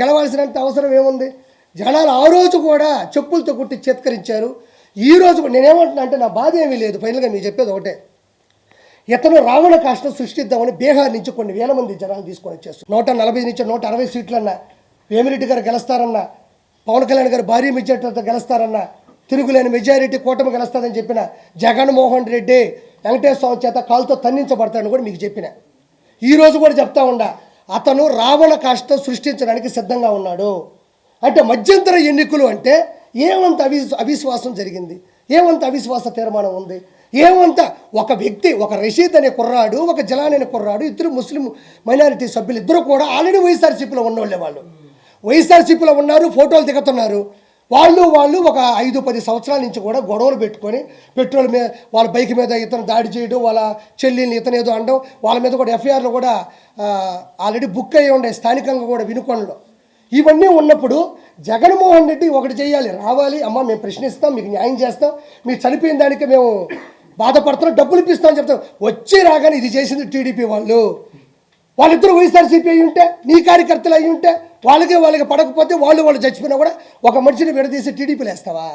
గెలవాల్సినంత అవసరం ఏముంది? జనాలు ఆ రోజు కూడా చెప్పులతో కొట్టి చేత్కరించారు. ఈ రోజు నేనేమంటున్నా అంటే నా బాధ ఏమీ లేదు. ఫైనల్గా మీరు చెప్పేది ఒకటే, ఇతను రావణ కాష్టం సృష్టిద్దామని బీహార్ నుంచి కొన్ని వేల మంది జనాలు తీసుకొని వచ్చేస్తారు. 140 నుంచి 160 సీట్లన్నా వేమిరెడ్డి గారు గెలుస్తారన్నా, పవన్ కళ్యాణ్ గారు భారీ మెజారిటీతో గెలుస్తారన్నా, తిరుగులేని మెజారిటీ కూటమి గెలుస్తారని చెప్పిన జగన్మోహన్ రెడ్డి వెంకటేశ్వర స్వామి చేత కాలుతో తన్నించబడతాడని కూడా మీకు చెప్పిన. ఈరోజు కూడా చెప్తా ఉండా, అతను రావణ కాష్టం సృష్టించడానికి సిద్ధంగా ఉన్నాడు. అంటే మధ్యంతర ఎన్నికలు అంటే ఏమంత అవిశ్వాసం జరిగింది, ఏమంత అవిశ్వాస తీర్మానం ఉంది, ఏమంత ఒక వ్యక్తి, ఒక రషీద్ అనే కుర్రాడు, ఒక జలాన్ అనే కుర్రాడు, ఇద్దరు ముస్లిం మైనారిటీ సభ్యులు, ఇద్దరు కూడా ఆల్రెడీ వైఎస్ఆర్సీపీలో ఉన్నోళ్ళే. వాళ్ళు వైఎస్ఆర్సీపీలో ఉన్నారు, ఫోటోలు దిగుతున్నారు. వాళ్ళు ఒక 5-10 సంవత్సరాల నుంచి కూడా గొడవలు పెట్టుకొని పెట్రోల్ మీద వాళ్ళ బైక్ మీద ఇతను దాడి చేయడం, వాళ్ళ చెల్లిని ఇతను ఏదో అనడం, వాళ్ళ మీద కూడా ఎఫ్ఐఆర్లు కూడా ఆల్రెడీ బుక్ అయ్యి ఉండే స్థానికంగా కూడా వినుకొండలో. ఇవన్నీ ఉన్నప్పుడు జగన్మోహన్ రెడ్డి ఒకటి చేయాలి, రావాలి, అమ్మ మేము ప్రశ్నిస్తాం, మీకు న్యాయం చేస్తాం, మీరు చనిపోయిన దానికి మేము బాధపడుతున్నాం, డబ్బులు ఇప్పిస్తామని చెప్తాం. వచ్చి రాగానే ఇది చేసింది టీడీపీ వాళ్ళిద్దరూ వైఎస్ఆర్సీపీ అయ్యి ఉంటే, నీ కార్యకర్తలు అయ్యి ఉంటే, వాళ్ళకి పడకపోతే వాళ్ళు చచ్చిపోయినా కూడా ఒక మనిషిని విడదీసి టీడీపీలు వేస్తావా?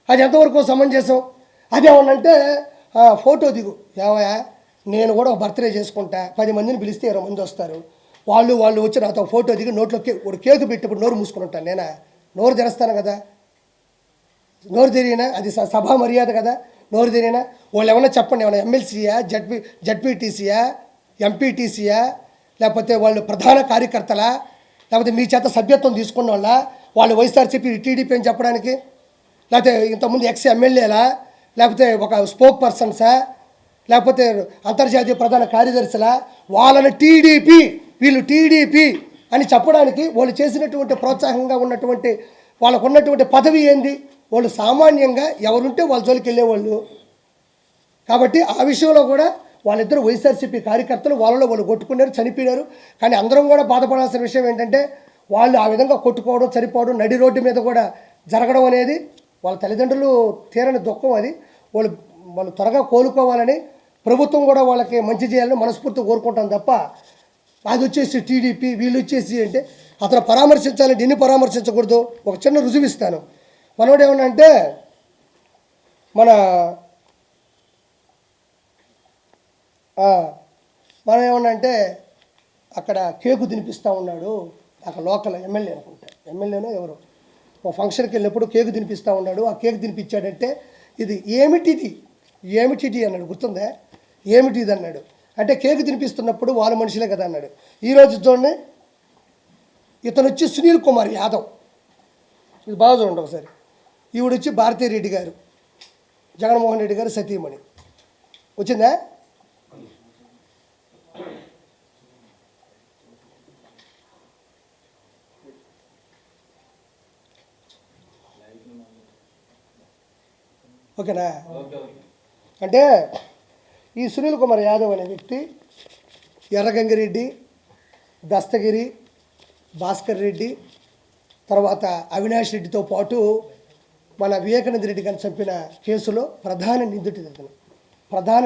అది ఎంతవరకు సమంజసం? అదేమన్నంటే ఫోటో దిగు, ఏవయా నేను కూడా ఒక బర్త్డే చేసుకుంటా, 10 మందిని పిలిస్తే 20 మంది వస్తారు, వాళ్ళు వచ్చి నాతో ఫోటో దిగి నోట్లో కేకు పెట్టినప్పుడు నోరు మూసుకుని ఉంటాను. నేనా నోరు తెరుస్తాను కదా? నోరు తెరిగినా అది సభా మర్యాద కదా? నోరు తెరిగినా వాళ్ళు ఏమన్నా చెప్పండి, ఏమన్నా ఎమ్మెల్సీయా, జడ్పీటీసీయా, ఎంపీటీసీయా, లేకపోతే వాళ్ళు ప్రధాన కార్యకర్తలా, లేకపోతే మీ చేత సభ్యత్వం తీసుకున్న వాళ్ళు వైఎస్ఆర్సీపీ టీడీపీ అని చెప్పడానికి, లేకపోతే ఇంతకుముందు ఎమ్మెల్యేలా, లేకపోతే ఒక స్పోక్ పర్సన్సా, లేకపోతే అంతర్జాతీయ ప్రధాన కార్యదర్శులా, వాళ్ళని వీళ్ళు టీడీపీ అని చెప్పడానికి వాళ్ళు చేసినటువంటి ప్రోత్సాహంగా ఉన్నటువంటి వాళ్ళకు ఉన్నటువంటి పదవి ఏంది? వాళ్ళు సామాన్యంగా ఎవరుంటే వాళ్ళ జోలికి వెళ్ళేవాళ్ళు. కాబట్టి ఆ విషయంలో కూడా వాళ్ళిద్దరు వైఎస్ఆర్సీపీ కార్యకర్తలు వాళ్ళు కొట్టుకున్నారు, చనిపోయినారు. కానీ అందరం కూడా బాధపడాల్సిన విషయం ఏంటంటే వాళ్ళు ఆ విధంగా కొట్టుకోవడం, చనిపోవడం, నడి రోడ్డు మీద కూడా జరగడం అనేది వాళ్ళ తల్లిదండ్రులు తీరని దుఃఖం. అది వాళ్ళు త్వరగా కోలుకోవాలని ప్రభుత్వం కూడా వాళ్ళకి మంచి చేయాలని మనస్ఫూర్తిగా కోరుకుంటాం తప్ప అది వచ్చేసి టీడీపీ వీళ్ళు వచ్చేసి అంటే అతను పరామర్శించాలంటే ఎన్ని పరామర్శించకూడదు. ఒక చిన్న రుజువు ఇస్తాను. మనోడు ఏమన్నా అంటే మనం ఏమన్నా అంటే అక్కడ కేకు తినిపిస్తూ ఉన్నాడు, అక్కడ లోకల్ ఎమ్మెల్యే అనుకుంటా, ఎమ్మెల్యేనో ఎవరు ఒక ఫంక్షన్కి వెళ్ళినప్పుడు కేకు తినిపిస్తూ ఉన్నాడు. ఆ కేకు తినిపించాడంటే ఇది ఏమిటిది అన్నాడు, గుర్తుందా? ఏమిటిది అన్నాడు అంటే కేకు తినిపిస్తున్నప్పుడు వాళ్ళ మనుషులే కదా అన్నాడు. ఈరోజు చూడండి, ఇతను వచ్చి సునీల్ కుమార్ యాదవ్, ఇది బాగా చూడండి ఒకసారి. ఈవిడ వచ్చి భారతీ రెడ్డి గారు, జగన్మోహన్ రెడ్డి గారు సతీమణి. వచ్చిందా? ఓకేనా? అంటే ఈ సునీల్ కుమార్ యాదవ్ అనే వ్యక్తి ఎర్రగంగిరెడ్డి, దస్తగిరి, భాస్కర్ రెడ్డి, తర్వాత అవినాష్ రెడ్డితో పాటు మన వివేకానంద రెడ్డి గారిని చంపిన కేసులో ప్రధాన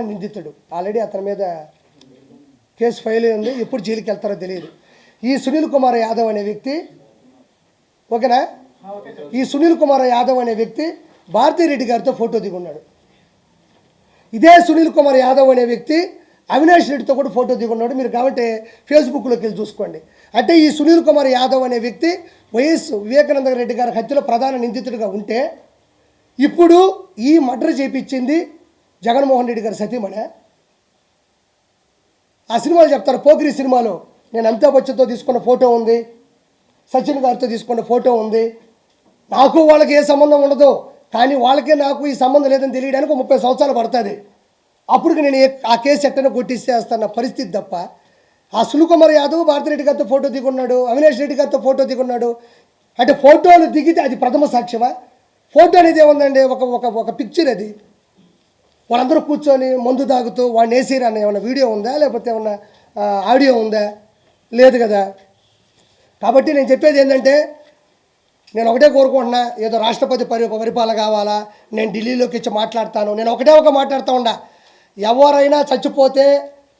నిందితుడు. ఆల్రెడీ అతని మీద కేసు ఫైల్ ఉంది, ఎప్పుడు జైలుకి వెళ్తారో తెలియదు. ఈ సునీల్ కుమార్ యాదవ్ అనే వ్యక్తి, ఓకేనా, ఈ సునీల్ కుమార్ యాదవ్ అనే వ్యక్తి భారతీ రెడ్డి గారితో ఫోటో దిగున్నాడు. ఇదే సునీల్ కుమార్ యాదవ్ అనే వ్యక్తి అవినాష్ రెడ్డితో కూడా ఫోటో దిగున్నాడు. మీరు కాబట్టి ఫేస్బుక్లోకి వెళ్ళి చూసుకోండి. అంటే ఈ సునీల్ కుమార్ యాదవ్ అనే వ్యక్తి వైఎస్ వివేకానంద రెడ్డి గారి హత్యలో ప్రధాన నిందితుడిగా ఉంటే ఇప్పుడు ఈ మర్డర్ చేయించింది జగన్మోహన్ రెడ్డి గారి సతీమణి. ఆ సినిమాలు చెప్తారు. పోకిరి సినిమాలో నేను అమితాబ్ బచ్చన్తో తీసుకున్న ఫోటో ఉంది, సచిన్ గారితో తీసుకున్న ఫోటో ఉంది. నాకు వాళ్ళకి ఏ సంబంధం ఉండదు, కానీ వాళ్ళకే నాకు ఈ సంబంధం లేదని తెలియడానికి 30 సంవత్సరాలు పడుతుంది. అప్పుడు నేను ఆ కేసు ఎట్టనే కొట్టిస్తేస్తాన్న పరిస్థితి తప్ప, ఆ సునీల్ యాదవ్ భారతిరెడ్డి గారితో ఫోటో దిగున్నాడు, అవినాష్ రెడ్డి గారితో ఫోటో దిగున్నాడు. అంటే ఫోటోలు దిగితే అది ప్రథమ సాక్ష్యమా? ఫోటో అనేది ఏముందండి, ఒక ఒక ఒక పిక్చర్ అది. వాళ్ళందరూ కూర్చొని మందు తాగుతూ వాడిని వేసిరన్న ఏమన్నా వీడియో ఉందా, లేకపోతే ఏమన్నా ఆడియో ఉందా? లేదు కదా. కాబట్టి నేను చెప్పేది ఏంటంటే, నేను ఒకటే కోరుకుంటున్నా, ఏదో రాష్ట్రపతి పరిపాలన కావాలా, నేను ఢిల్లీలోకి ఇచ్చి మాట్లాడతాను. నేను ఒకటే మాట్లాడుతూ ఉండా, ఎవరైనా చచ్చిపోతే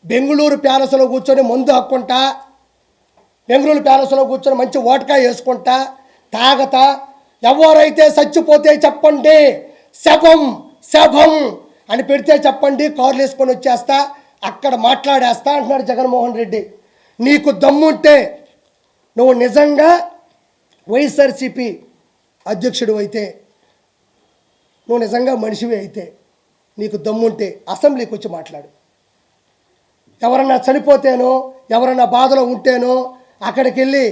బెంగళూరు ప్యాలెస్లో కూర్చొని మందు హక్కుంటా, బెంగళూరు ప్యాలెస్లో కూర్చొని మంచి ఓటకాయ వేసుకుంటా తాగతా, ఎవరైతే చచ్చిపోతే చెప్పండి, శవం శవం అని పెడితే చెప్పండి, కార్లు వేసుకొని వచ్చేస్తా, అక్కడ మాట్లాడేస్తా అంటున్నాడు జగన్మోహన్ రెడ్డి. నీకు దమ్ముంటే, నువ్వు నిజంగా వైఎస్ఆర్సీపీ అధ్యక్షుడు అయితే, నువ్వు నిజంగా మనిషివి అయితే, నీకు దమ్ముంటే అసెంబ్లీకి వచ్చి మాట్లాడు. ఎవరన్నా చనిపోతేనో, ఎవరన్నా బాధలో ఉంటేనో అక్కడికి వెళ్ళి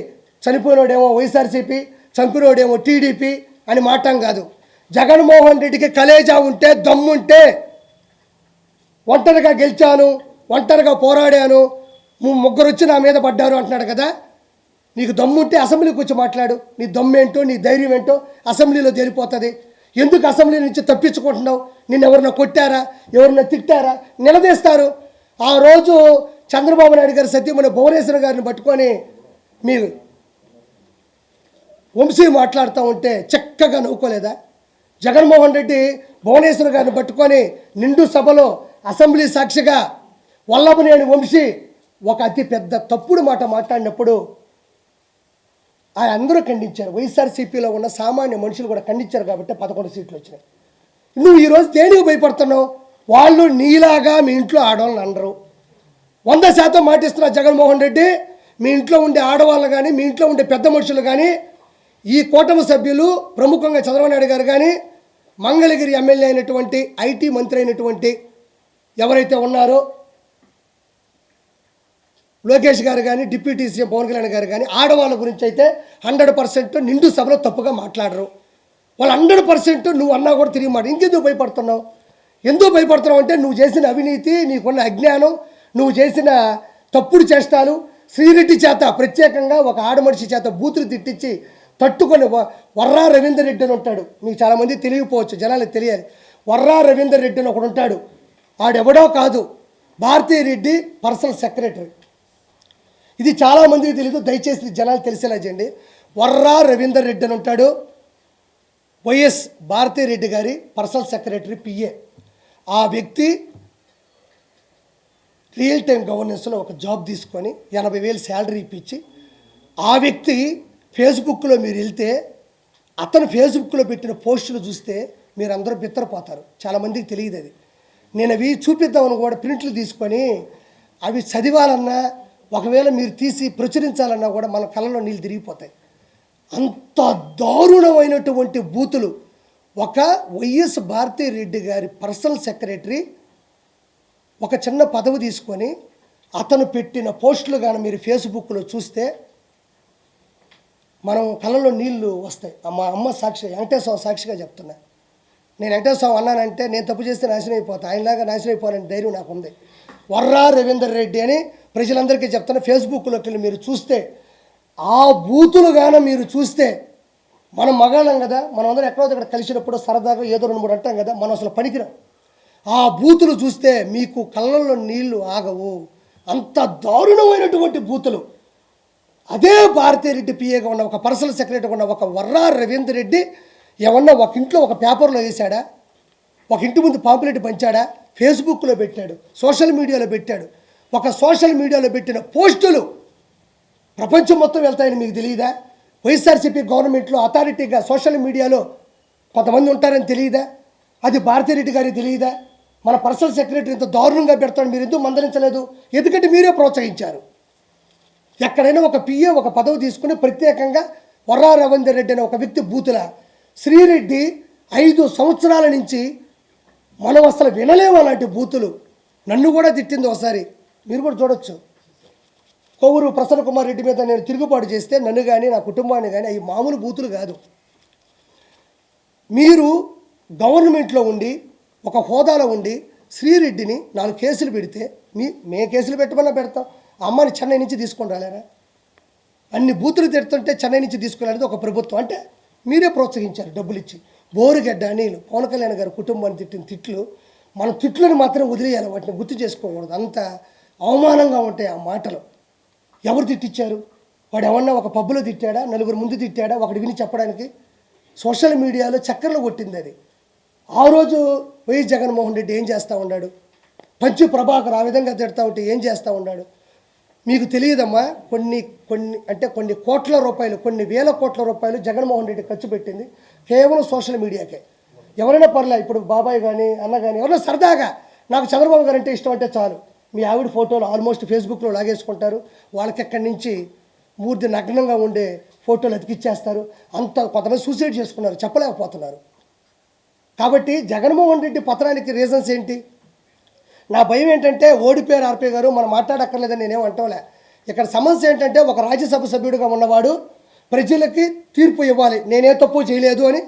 చనిపోయినోడేమో వైఎస్ఆర్సీపీ, చంపినోడేమో టీడీపీ అని మాటం కాదు. జగన్మోహన్ రెడ్డికి కలేజా ఉంటే, దమ్ముంటే, ఒంటరిగా గెలిచాను, ఒంటరిగా పోరాడాను, ముగ్గురు వచ్చి నా మీద పడ్డారు అంటున్నాడు కదా. నీకు దమ్ముంటే అసెంబ్లీకి వచ్చి మాట్లాడు. నీ దమ్మేంటో, నీ ధైర్యం ఏంటో అసెంబ్లీలో తేలిపోతుంది. ఎందుకు అసెంబ్లీ నుంచి తప్పించుకుంటున్నావు? నిన్ను ఎవరన్నా కొట్టారా, ఎవరన్నా తిట్టారా? నిలదీస్తారు. ఆ రోజు చంద్రబాబు నాయుడు గారు సత్యమణి భువనేశ్వర్ గారిని పట్టుకొని మీరు వంశీ మాట్లాడుతూ ఉంటే చక్కగా నవ్వుకోలేదా? జగన్మోహన్ రెడ్డి భువనేశ్వర్ గారిని పట్టుకొని నిండు సభలో అసెంబ్లీ సాక్షిగా వల్లభనేని వంశీ ఒక అతి పెద్ద తప్పుడు మాట మాట్లాడినప్పుడు ఆయన అందరూ ఖండించారు. వైఎస్ఆర్సీపీలో ఉన్న సామాన్య మనుషులు కూడా ఖండించారు కాబట్టి 11 సీట్లు వచ్చినాయి. నువ్వు ఈరోజు దేనికి భయపడుతున్నావు? వాళ్ళు నీలాగా మీ ఇంట్లో ఆడవాళ్ళని అనరు. 100% మాటిస్తున్నా జగన్మోహన్ రెడ్డి, మీ ఇంట్లో ఉండే ఆడవాళ్ళు కానీ, మీ ఇంట్లో ఉండే పెద్ద మనుషులు కానీ, ఈ కూటమి సభ్యులు ప్రముఖంగా చంద్రబాబు నాయుడు గారు కానీ, మంగళగిరి ఎమ్మెల్యే అయినటువంటి ఐటీ మంత్రి అయినటువంటి ఎవరైతే ఉన్నారో లోకేష్ గారు కానీ, డిప్యూటీ సీఎం పవన్ కళ్యాణ్ గారు కానీ, ఆడవాళ్ళ గురించి అయితే 100% నిండు సభలో తప్పుగా మాట్లాడరు. వాళ్ళు 100% నువ్వు అన్నా కూడా తిరిగి మాట. ఇంకెందుకు భయపడుతున్నావు? ఎందుకు భయపడుతున్నావు అంటే, నువ్వు చేసిన అవినీతి, నీకున్న అజ్ఞానం, నువ్వు చేసిన తప్పుడు చేష్టాలు, శ్రీరెడ్డి చేత ప్రత్యేకంగా ఒక ఆడమనిషి చేత బూతులు తిట్టించి తట్టుకొని వర్రా రవీందర్ రెడ్డి అని ఉంటాడు. మీకు చాలామంది తెలియకపోవచ్చు, జనాలకు తెలియాలి. వర్రా రవీందర్ రెడ్డి అని ఒకడు ఉంటాడు. ఆడెవడో కాదు, భారతీ రెడ్డి పర్సనల్ సెక్రటరీ. ఇది చాలామందికి తెలియదు, దయచేసి జనాలు తెలిసేలా చేయండి. వర్రా రవీందర్ రెడ్డి అని ఉంటాడు, వైఎస్ భారతీ రెడ్డి గారి పర్సనల్ సెక్రటరీ, పిఏ. ఆ వ్యక్తి రియల్ టైం గవర్నెన్స్లో ఒక జాబ్ తీసుకొని 80,000 శాలరీ ఇప్పించి, ఆ వ్యక్తి ఫేస్బుక్లో మీరు వెళ్తే, అతను ఫేస్బుక్లో పెట్టిన పోస్టులు చూస్తే మీరు అందరూ బిత్తరపోతారు. చాలామందికి తెలియదు అది. నేను అవి చూపిద్దామని కూడా ప్రింట్లు తీసుకొని అవి చదివాలన్నా, ఒకవేళ మీరు తీసి ప్రచురించాలన్నా కూడా మన కళ్ళలో నీళ్ళు తిరిగిపోతాయి. అంత దారుణమైనటువంటి బూతులు. ఒక వైఎస్ భారతీ రెడ్డి గారి పర్సనల్ సెక్రటరీ ఒక చిన్న పదవి తీసుకొని అతను పెట్టిన పోస్టులు కానీ మీరు ఫేస్బుక్లో చూస్తే మనం కళ్ళలో నీళ్లు వస్తాయి. మా అమ్మ సాక్షి, వెంకటేశ్వర సాక్షిగా చెప్తున్నా. నేను వెంకటేశ్వర అన్నానంటే నేను తప్పు చేస్తే నాశనం అయిపోతాను, ఆయనలాగా నాశనం అయిపోవాలని ధైర్యం నాకు ఉంది. వర్రా రవీందర్ రెడ్డి అని ప్రజలందరికీ చెప్తున్నా. ఫేస్బుక్లోకి వెళ్ళి మీరు చూస్తే, ఆ బూతులు గాన మీరు చూస్తే, మనం మగాళ్ళం కదా, మనం అందరం ఎక్కడో దగ్గర కలిసినప్పుడు సరదాగా ఏదో 2-3 అంటాం కదా, మనం అసలు పనికిరాం. ఆ బూతులు చూస్తే మీకు కళ్ళల్లో నీళ్లు ఆగవు. అంత దారుణమైనటువంటి బూతులు. అదే భారతీరెడ్డి పిఏగా ఉన్న ఒక పర్సనల్ సెక్రటరీగా ఉన్న ఒక వర్రా రవీందర్ రెడ్డి ఏమన్నా ఒక ఇంట్లో ఒక పేపర్లో వేశాడా? ఒక ఇంటి ముందు పాంప్లెట్ పంచాడా? ఫేస్బుక్లో పెట్టాడు, సోషల్ మీడియాలో పెట్టాడు. ఒక సోషల్ మీడియాలో పెట్టిన పోస్టులు ప్రపంచం మొత్తం వెళ్తాయని మీకు తెలియదా? వైఎస్ఆర్సీపీ గవర్నమెంట్లో అథారిటీగా సోషల్ మీడియాలో కొంతమంది ఉంటారని తెలియదా? అది భారతీరెడ్డి గారికి తెలియదా? మన పర్సనల్ సెక్రటరీ ఇంత దారుణంగా పెడతాడు, మీరు ఎందుకు మందలించలేదు? ఎందుకంటే మీరే ప్రోత్సహించారు. ఎక్కడైనా ఒక పిఏ ఒక పదవి తీసుకుని ప్రత్యేకంగా వర్రా రవీందర్ రెడ్డి అనే ఒక వ్యక్తి బూతుల, శ్రీరెడ్డి 5 సంవత్సరాల నుంచి మనం అసలు వినలేము అలాంటి బూతులు. నన్ను కూడా తిట్టింది ఒకసారి. మీరు కూడా చూడొచ్చు. కొవ్వూరు ప్రసన్న కుమార్ రెడ్డి మీద నేను తిరుగుబాటు చేస్తే నన్ను కానీ నా కుటుంబాన్ని కానీ అవి మామూలు బూతులు కాదు. మీరు గవర్నమెంట్లో ఉండి ఒక హోదాలో ఉండి శ్రీరెడ్డిని 4 కేసులు పెడితే మేము కేసులు పెట్టమన్నా పెడతాం. అమ్మని చెన్నై నుంచి తీసుకొని రాలేరా? అన్ని బూతులు తిడుతుంటే చెన్నై నుంచి తీసుకురాలేదు ఒక ప్రభుత్వం. అంటే మీరే ప్రోత్సహించారు డబ్బులు ఇచ్చి. బోరుగడ్డ అనిలు పవన్ కళ్యాణ్ గారు కుటుంబాన్ని తిట్టిన తిట్లు, మన తిట్లను మాత్రం వదిలేయాలి, వాటిని గుర్తు చేసుకోకూడదు. అంత అవమానంగా ఉంటాయి ఆ మాటలు. ఎవరు తిట్టించారు? వాడు ఎవరన్నా ఒక పబ్బులో తిట్టాడా, నలుగురు ముందు తిట్టాడా, ఒకటి విని చెప్పడానికి? సోషల్ మీడియాలో చక్కర్లు కొట్టింది అది. ఆ రోజు వైఎస్ జగన్మోహన్ రెడ్డి ఏం చేస్తూ ఉన్నాడు? పంచు ప్రభాకర్ ఆ విధంగా తిడతా ఉంటే ఏం చేస్తూ ఉన్నాడు? మీకు తెలియదమ్మా, కొన్ని కోట్ల రూపాయలు, కొన్ని వేల కోట్ల రూపాయలు జగన్మోహన్ రెడ్డి ఖర్చు పెట్టింది కేవలం సోషల్ మీడియాకే. ఎవరైనా పర్లే, ఇప్పుడు బాబాయ్ కానీ అన్న కానీ ఎవరైనా సరదాగా నాకు చంద్రబాబు గారు అంటే ఇష్టం అంటే చాలు, మీ ఆవిడ ఫోటోలు ఆల్మోస్ట్ ఫేస్బుక్లో లాగేసుకుంటారు. వాళ్ళకి ఎక్కడి నుంచి మూర్తి నగ్నంగా ఉండే ఫోటోలు అతికిచ్చేస్తారు. అంత కొంతమంది సూసైడ్ చేసుకున్నారు, చెప్పలేకపోతున్నారు. కాబట్టి జగన్మోహన్ రెడ్డి పత్రానికి రీజన్స్ ఏంటి? నా భయం ఏంటంటే ఓడిపోయారు ఆర్పీ గారు, మనం మాట్లాడక్కర్లేదని నేనేం అంటోలే. ఇక్కడ సమస్య ఏంటంటే ఒక రాజ్యసభ సభ్యుడిగా ఉన్నవాడు ప్రజలకి తీర్పు ఇవ్వాలి, నేనే తప్పు చేయలేదు అని.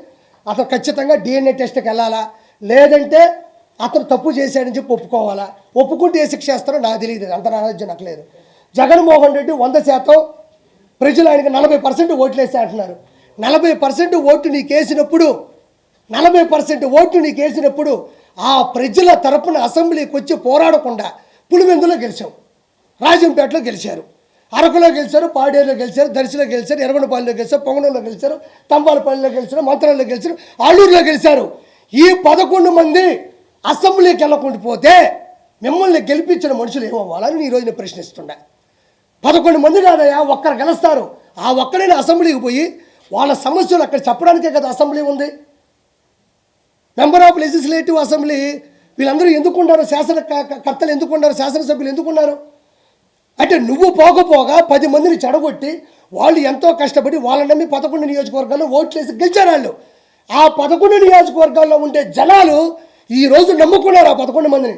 అతను ఖచ్చితంగా DNA టెస్ట్కి వెళ్ళాలా, లేదంటే అతను తప్పు చేశాడని చెప్పి ఒప్పుకోవాలా. ఒప్పుకుంటే ఏ శిక్ష వేస్తారో నాకు తెలియదు, అంత నాలెడ్జ్ నాకు లేదు. జగన్మోహన్ రెడ్డి 100% ప్రజలు ఆయనకి 40% ఓట్లు వేసా అంటున్నారు. 40% ఓటు నీకు వేసినప్పుడు 40% ఓట్లు నీకు వేసినప్పుడు ఆ ప్రజల తరపున అసెంబ్లీకి వచ్చి పోరాడకుండా పులివెందులో గెలిచాం, రాజంపేటలో గెలిచారు, అరకులో గెలిచారు, పాడేరులో గెలిచారు, దర్శిలో గెలిచారు, ఎర్రగొండపాలెంలో గెలిచారు, పొంగనంలో గెలిచారు, తంబాలపల్లిలో గెలిచారు, మంత్రాల్లో గెలిచారు, ఆలూరులో గెలిచారు. ఈ 11 మంది అసెంబ్లీకి వెళ్ళకుండా పోతే మిమ్మల్ని గెలిపించిన మనుషులు ఏమవ్వాలని ఈరోజు నేను ప్రశ్నిస్తున్నా. 11 మంది కాదయా, ఒక్కరు గెలుస్తారు. ఆ ఒక్కడైనా అసెంబ్లీకి పోయి వాళ్ళ సమస్యలు అక్కడ చెప్పడానికే కదా అసెంబ్లీ ఉంది. మెంబర్ ఆఫ్ లెజిస్లేటివ్ అసెంబ్లీ వీళ్ళందరూ ఎందుకున్నారు? శాసనకర్తలు ఎందుకున్నారు? శాసనసభ్యులు ఎందుకున్నారు? అంటే నువ్వు పోకపోగా 10 మందిని చెడగొట్టి వాళ్ళు ఎంతో కష్టపడి వాళ్ళని నమ్మి 11 నియోజకవర్గాల్లో ఓట్లేసి గెలిచారు వాళ్ళు. ఆ 11 నియోజకవర్గాల్లో ఉండే జనాలు ఈరోజు నమ్ముకున్నారు ఆ 11 మందిని.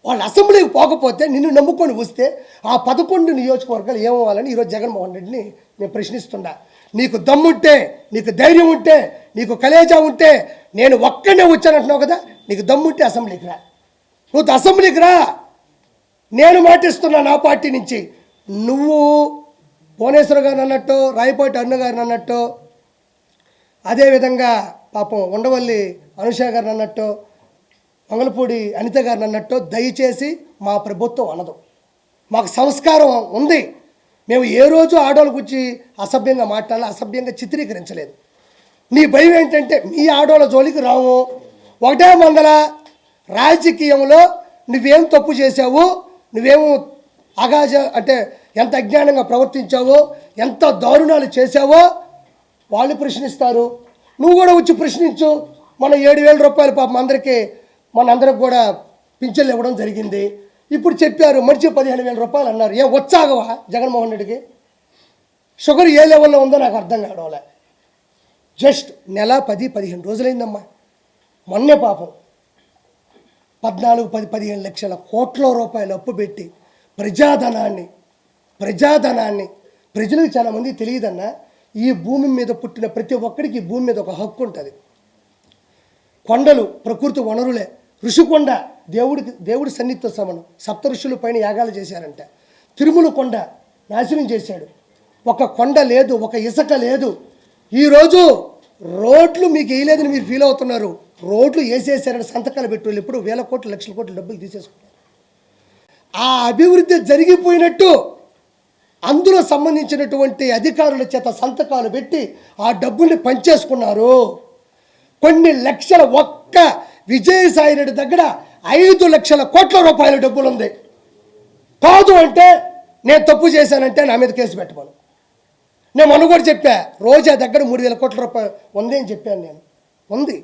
వాళ్ళు అసెంబ్లీకి పోకపోతే నిన్ను నమ్ముకొని వస్తే ఆ 11 నియోజకవర్గాలు ఏమవ్వాలని ఈరోజు జగన్మోహన్ రెడ్డిని నేను ప్రశ్నిస్తున్నా. నీకు దమ్ముంటే, నీకు ధైర్యం ఉంటే, నీకు కలేజా ఉంటే, నేను ఒక్కడే వచ్చానంటున్నావు కదా, నీకు దమ్ముంటే అసెంబ్లీకి రా. నువ్వు అసెంబ్లీకి రా, నేను మాటిస్తున్నా నా పార్టీ నుంచి. నువ్వు భువనేశ్వర్ గారు అన్నట్టు, రాయపాటి అరుణ గారిని అన్నట్టు, అదేవిధంగా పాపం ఉండవల్లి అనుష గారిని అన్నట్టు, మంగళపూడి అనిత గారిని అన్నట్టు దయచేసి మా ప్రభుత్వం అనదు. మాకు సంస్కారం ఉంది. మేము ఏ రోజు ఆడవాళ్ళ గురించి అసభ్యంగా మాట్లాడాలి, అసభ్యంగా చిత్రీకరించలేదు. నీ భయం ఏంటంటే మీ ఆడవాళ్ళ జోలికి రాము. ఒకటే మందల రాజకీయంలో నువ్వేం తప్పు చేసావు, నువ్వేమో అగాజ అంటే ఎంత అజ్ఞానంగా ప్రవర్తించావో, ఎంత దారుణాలు చేసావో వాళ్ళు ప్రశ్నిస్తారు. నువ్వు కూడా వచ్చి ప్రశ్నించు. మన 7,000 రూపాయలు పాపం మనందరికి కూడా పింఛన్లు ఇవ్వడం జరిగింది. ఇప్పుడు చెప్పారు మనిషి 15,000 రూపాయలు అన్నారు. ఏం వచ్చాగవా జగన్మోహన్ రెడ్డికి? షుగర్ ఏ లెవెల్లో ఉందో నాకు అర్థం కావడంలే. జస్ట్ నెల 10-15 రోజులైందమ్మా. మొన్నే పాపం 14-15 లక్షల కోట్ల రూపాయలు అప్పు పెట్టి ప్రజాధనాన్ని ప్రజలకు చాలామంది తెలియదన్నా, ఈ భూమి మీద పుట్టిన ప్రతి ఒక్కడికి భూమి మీద ఒక హక్కు ఉంటుంది. కొండలు ప్రకృతి వనరులే. ఋషికొండ దేవుడి సన్నిధితో సమానం. 7 ఋషుల పైన యాగాలు చేశారంట. తిరుమల కొండ నాశనం చేశాడు. ఒక కొండ లేదు, ఒక ఇసుక లేదు. ఈరోజు రోడ్లు మీకు వేయలేదని మీరు ఫీల్ అవుతున్నారు. రోడ్లు వేసేసారని సంతకాలు పెట్టి వాళ్ళు ఎప్పుడు వేల కోట్లు లక్షల కోట్లు డబ్బులు తీసేసుకున్నారు. ఆ అభివృద్ధి జరిగిపోయినట్టు అందులో సంబంధించినటువంటి అధికారుల చేత సంతకాలు పెట్టి ఆ డబ్బుల్ని పంచేసుకున్నారు. కొన్ని లక్షల, ఒక్క విజయసాయిరెడ్డి దగ్గర 5 లక్షల కోట్ల రూపాయల డబ్బులు ఉంది. కాదు అంటే నేను తప్పు చేశానంటే నా మీద కేసు పెట్టమను. నేను మొన్న కూడా చెప్పా, రోజా దగ్గర 3,000 కోట్ల రూపాయలు ఉంది అని చెప్పాను. నేను ఉంది.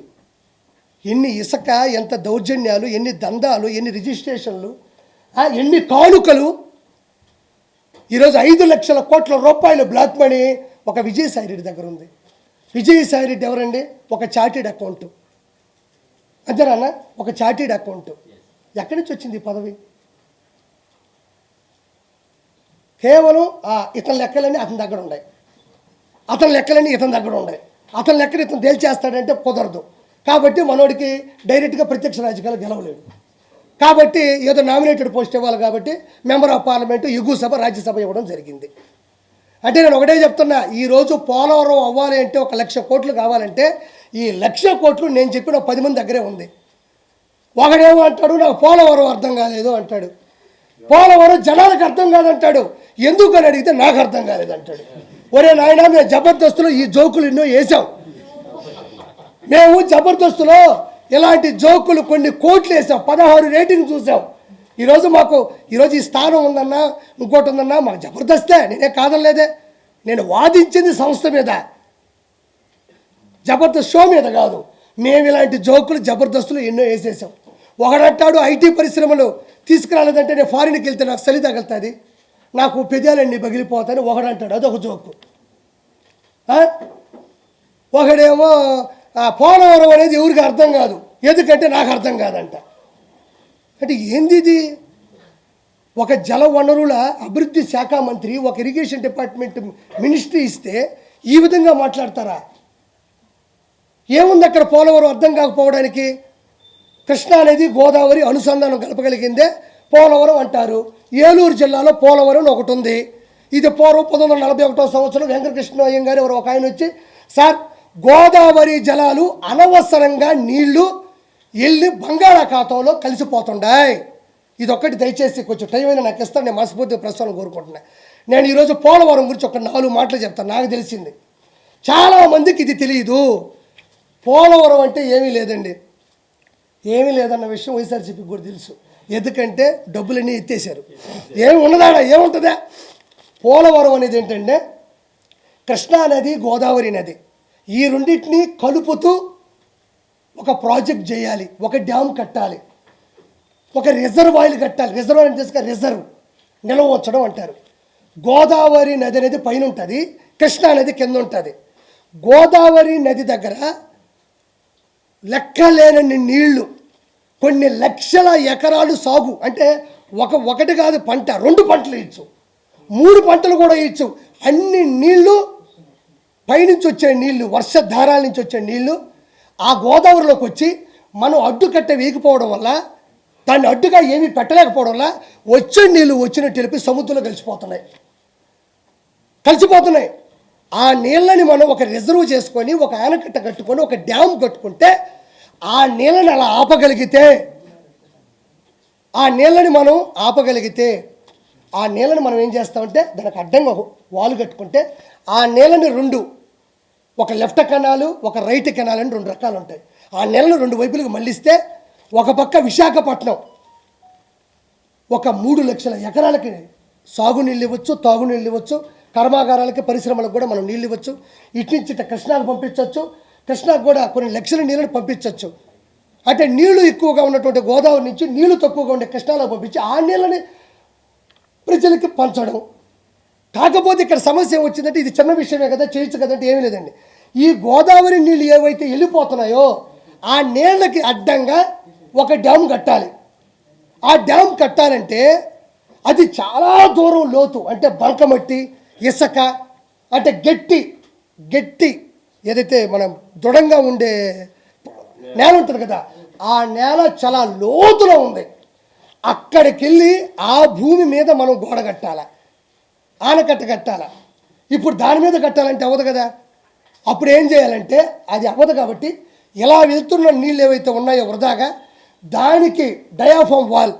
ఎన్ని ఇసుక, ఎంత దౌర్జన్యాలు, ఎన్ని దందాలు, ఎన్ని రిజిస్ట్రేషన్లు, ఎన్ని కానుకలు. ఈరోజు 5 లక్షల కోట్ల రూపాయలు బ్లాక్ మనీ ఒక విజయసాయిరెడ్డి దగ్గర ఉంది. విజయసాయిరెడ్డి ఎవరండి? ఒక చార్టెడ్ అకౌంట్. అంతేనా? ఒక చార్టెడ్ అకౌంట్. ఎక్కడి నుంచి వచ్చింది ఈ పదవి? కేవలం ఇతని లెక్కలన్నీ అతని దగ్గర ఉన్నాయి, అతని లెక్కలన్నీ ఇతని దగ్గర ఉన్నాయి, అతని లెక్కలు ఇతను తేల్చేస్తాడంటే కుదరదు. కాబట్టి మనోడికి డైరెక్ట్గా ప్రత్యక్ష రాజకీయాలు గెలవలేడు. కాబట్టి ఏదో నామినేటెడ్ పోస్ట్ ఇవ్వాలి కాబట్టి మెంబర్ ఆఫ్ పార్లమెంటు, ఎగువ సభ, రాజ్యసభ ఇవ్వడం జరిగింది. అంటే నేను ఒకటే చెప్తున్నా, ఈరోజు పోలవరం అవ్వాలి అంటే 1,00,000 కోట్లు కావాలంటే ఈ 1,00,000 కోట్లు నేను చెప్పిన 10 మంది దగ్గరే ఉంది. ఒకడేమో అంటాడు నాకు పోలవరం అర్థం కాలేదు అంటాడు, పోలవరం జనాలకు అర్థం కాదంటాడు, ఎందుకు అని అడిగితే నాకు అర్థం కాలేదంటాడు. ఒరే నాయన, మేము జబర్దస్తులో ఈ జోకులు ఎన్నో వేసాం, మేము జబర్దస్తులో ఇలాంటి జోకులు కొన్ని కోట్లు వేసాం, 16 రేటింగ్ చూసాం. ఈరోజు ఈ స్థానం ఉందన్నా ఇంకోటి ఉందన్నా మాకు జబర్దస్తే, నేనే కాదనలేదే. నేను వాదించింది సంస్థ మీద, జబర్దస్త్ షో మీద కాదు. మేము ఇలాంటి జోకులు జబర్దస్తులు ఎన్నో వేసేసాం. ఒకడంటాడు ఐటీ పరిశ్రమలు తీసుకురాలేదంటే నేను ఫారిన్కి వెళ్తే నాకు చలి తగులుతుంది, నాకు పెదాలన్నీ పగిలిపోతాయని ఒకడంటాడు, అదొక జోకు. ఒకడేమో పోలవరం అనేది ఎవరికి అర్థం కాదు, ఎందుకంటే నాకు అర్థం కాదంట. అంటే ఏంది ఇది? ఒక జల వనరుల అభివృద్ధి శాఖ మంత్రి, ఒక ఇరిగేషన్ డిపార్ట్మెంట్ మినిస్ట్రీ ఇస్తే ఈ విధంగా మాట్లాడతారా? ఏముంది అక్కడ పోలవరం అర్థం కాకపోవడానికి? కృష్ణా అనేది గోదావరి అనుసంధానం కలపగలిగిందే పోలవరం అంటారు. ఏలూరు జిల్లాలో పోలవరం ఒకటి ఉంది. ఇది పూర్వం 1941 సంవత్సరం వెంకటకృష్ణ అయ్యంగారు ఎవరు ఒక ఆయన వచ్చి, సార్ గోదావరి జలాలు అనవసరంగా నీళ్లు వెళ్ళి బంగాళాఖాతంలో కలిసిపోతుండాయి, ఇదొక్కటి దయచేసి కొంచెం టైం అయినా నాకు ఇస్తాను, నేను మనస్ఫూర్తిగా ప్రస్తుతం కోరుకుంటున్నాను. నేను ఈరోజు పోలవరం గురించి ఒక 4 మాటలు చెప్తాను. నాకు తెలిసింది, చాలామందికి ఇది తెలియదు. పోలవరం అంటే ఏమీ లేదండి, ఏమీ లేదన్న విషయం వైఎస్ఆర్సీపీకి కూడా తెలుసు, ఎందుకంటే డబ్బులన్నీ ఎత్తేసారు. ఏమి ఉన్నదాడా, ఏముంటుందా? పోలవరం అనేది ఏంటంటే కృష్ణా నది, గోదావరి నది, ఈ రెండింటిని కలుపుతూ ఒక ప్రాజెక్ట్ చేయాలి, ఒక డ్యామ్ కట్టాలి, ఒక రిజర్వాయర్లు కట్టాలి. రిజర్వాయర్ తీసుక రిజర్వ్ నిల్వ ఉంచడం అంటారు. గోదావరి నది అనేది పైన ఉంటుంది, కృష్ణా నది కింద ఉంటుంది. గోదావరి నది దగ్గర లెక్కలేనన్ని నీళ్లు, కొన్ని లక్షల ఎకరాలు సాగు, అంటే ఒకటి కాదు పంట, 2 పంటలు ఇచ్చు, 3 పంటలు కూడా ఇచ్చు. అన్ని నీళ్లు పైనుంచి వచ్చే నీళ్లు, వర్షధారాల నుంచి వచ్చే నీళ్లు ఆ గోదావరిలోకి వచ్చి మనం అడ్డుకట్ట వేయకపోవడం వల్ల, దాన్ని అడ్డుగా ఏమీ పెట్టలేకపోవడం వల్ల వచ్చే నీళ్ళు వచ్చినట్టు తెలిపి సముద్రంలో కలిసిపోతున్నాయి. ఆ నీళ్ళని మనం ఒక రిజర్వ్ చేసుకొని, ఒక ఆనకట్ట కట్టుకొని, ఒక డ్యామ్ కట్టుకుంటే ఆ నీళ్ళని అలా ఆపగలిగితే, ఆ నీళ్ళని మనం ఏం చేస్తామంటే దానికి అడ్డంగా వాలు కట్టుకుంటే ఆ నీళ్ళని 2, ఒక లెఫ్ట్ కెనాలు, ఒక రైట్ కెనాల్ అని 2 రకాలు ఉంటాయి. ఆ నీళ్ళను 2 వైపులకు మళ్ళిస్తే ఒక పక్క విశాఖపట్నం ఒక 3 లక్షల ఎకరాలకి సాగునీళ్ళు ఇవ్వచ్చు, తాగునీళ్ళు ఇవ్వచ్చు, కర్మాగారాలకి, పరిశ్రమలకు కూడా మనం నీళ్ళు ఇవ్వచ్చు. ఇటు నుంచి ఇట్లా కృష్ణాకు పంపించవచ్చు, కృష్ణాకు కూడా కొన్ని లక్షల నీళ్ళని పంపించవచ్చు. అంటే నీళ్లు ఎక్కువగా ఉన్నటువంటి గోదావరి నుంచి నీళ్లు తక్కువగా ఉండే కృష్ణాలో పంపించి ఆ నీళ్ళని ప్రజలకి పంచడం. కాకపోతే ఇక్కడ సమస్య వచ్చిందంటే ఇది చిన్న విషయమే కదా, చేయొచ్చు కదంటే ఏమీ లేదండి. ఈ గోదావరి నీళ్ళు ఏవైతే వెళ్ళిపోతున్నాయో ఆ నీళ్ళకి అడ్డంగా ఒక డ్యామ్ కట్టాలి. ఆ డ్యామ్ కట్టాలంటే అది చాలా దూరం లోతు, అంటే బంకమట్టి, ఇసుక, అంటే గట్టి ఏదైతే మనం దృఢంగా ఉండే నేల ఉంటుంది కదా, ఆ నేల చాలా లోతులో ఉంది. అక్కడికి వెళ్ళి ఆ భూమి మీద మనం గోడ కట్టాలి, ఆనకట్ట కట్టాలి. ఇప్పుడు దాని మీద కట్టాలంటే అవ్వదు కదా. అప్పుడు ఏం చేయాలంటే అది అవ్వదు కాబట్టి ఇలా వెళ్తున్న నీళ్ళు ఏవైతే ఉన్నాయో వృధాగా, దానికి డయాఫామ్ వాల్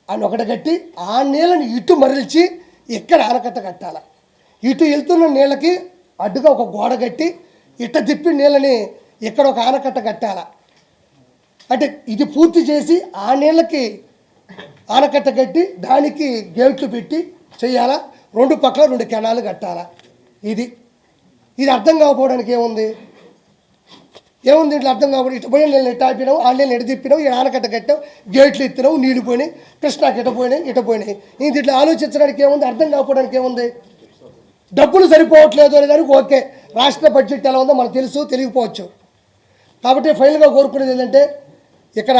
అని ఒకటి కట్టి ఆ నీళ్ళని ఇటు మరల్చి ఇక్కడ ఆనకట్ట కట్టాలి. ఇటు వెళ్తున్న నీళ్ళకి అడ్డుగా ఒక గోడ కట్టి ఇట్ట తిప్పి నీళ్ళని ఇక్కడ ఒక ఆనకట్ట కట్టాలి. అంటే ఇది పూర్తి చేసి ఆ నీళ్ళకి ఆనకట్ట కట్టి దానికి గేట్లు పెట్టి చేయాలా. 2 పక్కల 2 కెనాలు కట్టాలా. ఇది అర్థం కాకపోవడానికి ఏముంది ఇట్లా అర్థం కాకపోతే ఇటు పోయి నీళ్ళు ఎట్ట ఆపినావు, ఆ నీళ్ళు ఎటు తిప్పినావు, ఈ ఆనకట్ట కట్టావు, గేట్లు ఎత్తినావు, నీళ్ళు పోయినాయి, కృష్ణాకి ఇట పోయినాయి. ఇది ఇట్లా ఆలోచించడానికి ఏముంది, అర్థం కాకపోవడానికి ఏముంది? డబ్బులు సరిపోవట్లేదు అనే దానికి ఓకే, రాష్ట్ర బడ్జెట్ ఎలా ఉందో మనకు తెలియకపోవచ్చు. కాబట్టి ఫైనల్గా కోరుకునేది ఏంటంటే ఇక్కడ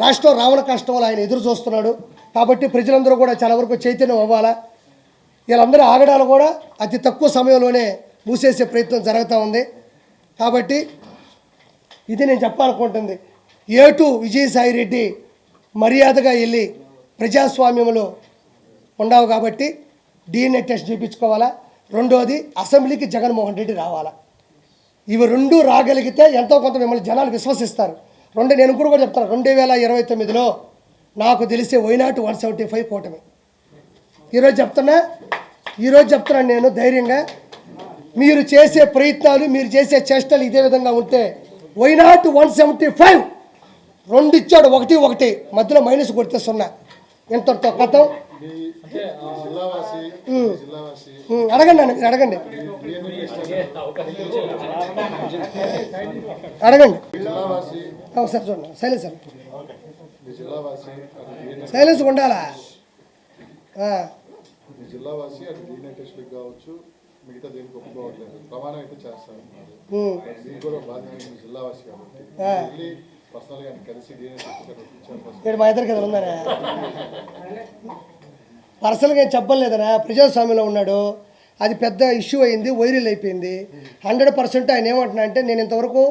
రాష్ట్రం రావణ కష్టం వల్ల ఆయన ఎదురు చూస్తున్నాడు. కాబట్టి ప్రజలందరూ కూడా చాలా వరకు చైతన్యం అవ్వాలా. వీళ్ళందరూ ఆగడాలు కూడా అతి తక్కువ సమయంలోనే మూసేసే ప్రయత్నం జరుగుతూ ఉంది. కాబట్టి ఇది నేను చెప్పాలనుకుంటుంది. ఏటు విజయసాయి రెడ్డి మర్యాదగా వెళ్ళి ప్రజాస్వామ్యంలో ఉండవు కాబట్టి DNA టెస్ట్ చేయించుకోవాలా. రెండోది అసెంబ్లీకి జగన్మోహన్ రెడ్డి రావాలా. ఇవి రెండు రాగలిగితే ఎంతో కొంత మిమ్మల్ని జనాలు విశ్వసిస్తారు. నేను కూడా చెప్తాను, 2029లో నాకు తెలిసే వైనాట్ 175 కూటమి. ఈరోజు చెప్తున్నాను నేను ధైర్యంగా. మీరు చేసే ప్రయత్నాలు, మీరు చేసే చేష్టలు ఇదే విధంగా ఉంటే వైనాట్ 175 రెండు ఇచ్చాడు, 1 మధ్యలో మైనస్ కొడితే 0. ఎంతతో కథం. అడగండి అడగండి సార్. చూడండి సైలెన్స్ ఉండాలా. జిల్లావాసి అటు DNA టెస్ట్లకు కావచ్చు, మిగతా దేనికి ఒప్పుకోవట్లేదు, ప్రమాణం అయితే చేస్తారు. మీకు కూడా బాధ్యత జిల్లావాసి కాబట్టి పర్సనల్గా కలిసి DNA టెస్ట్ మా ఇద్దరు కదా ఉందనే పర్సనల్గా ఏం చెప్పలేదనా. ప్రజాస్వామ్యంలో ఉన్నాడు, అది పెద్ద ఇష్యూ అయింది, వైరల్ అయిపోయింది. 100% ఆయన ఏమంటున్నా అంటే, నేను ఇంతవరకు